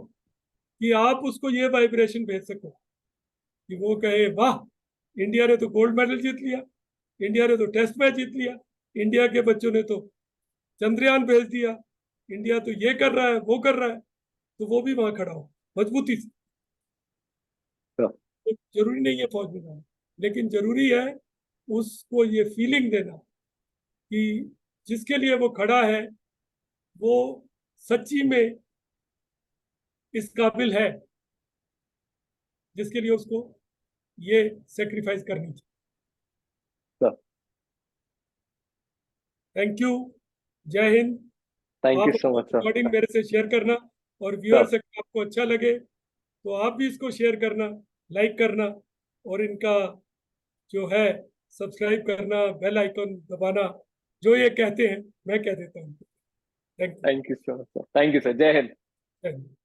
कि आप उसको ये वाइब्रेशन भेज सको कि वो कहे, वाह, इंडिया ने तो गोल्ड मेडल जीत लिया, इंडिया ने तो टेस्ट मैच जीत लिया, इंडिया के बच्चों ने तो चंद्रयान भेज दिया, इंडिया तो ये कर रहा है, वो कर रहा है। तो वो भी वहां खड़ा हो मजबूती से। तो जरूरी नहीं है फौज में जाना, लेकिन जरूरी है उसको ये फीलिंग देना कि जिसके लिए वो खड़ा है वो सच्ची में इस काबिल है, जिसके लिए उसको ये सेक्रीफाइस करनी चाहिए। थैंक यू, जय Hind. Thank you so much sir. Recording मेरे से शेयर करना, और व्यूअर्स अगर आपको अच्छा लगे तो आप भी इसको शेयर करना, लाइक करना, और इनका जो है सब्सक्राइब करना, बेल आइकन दबाना। जो ये कहते हैं मैं कह देता हूँ। Thank you so much sir. Thank you sir. जय हिंद।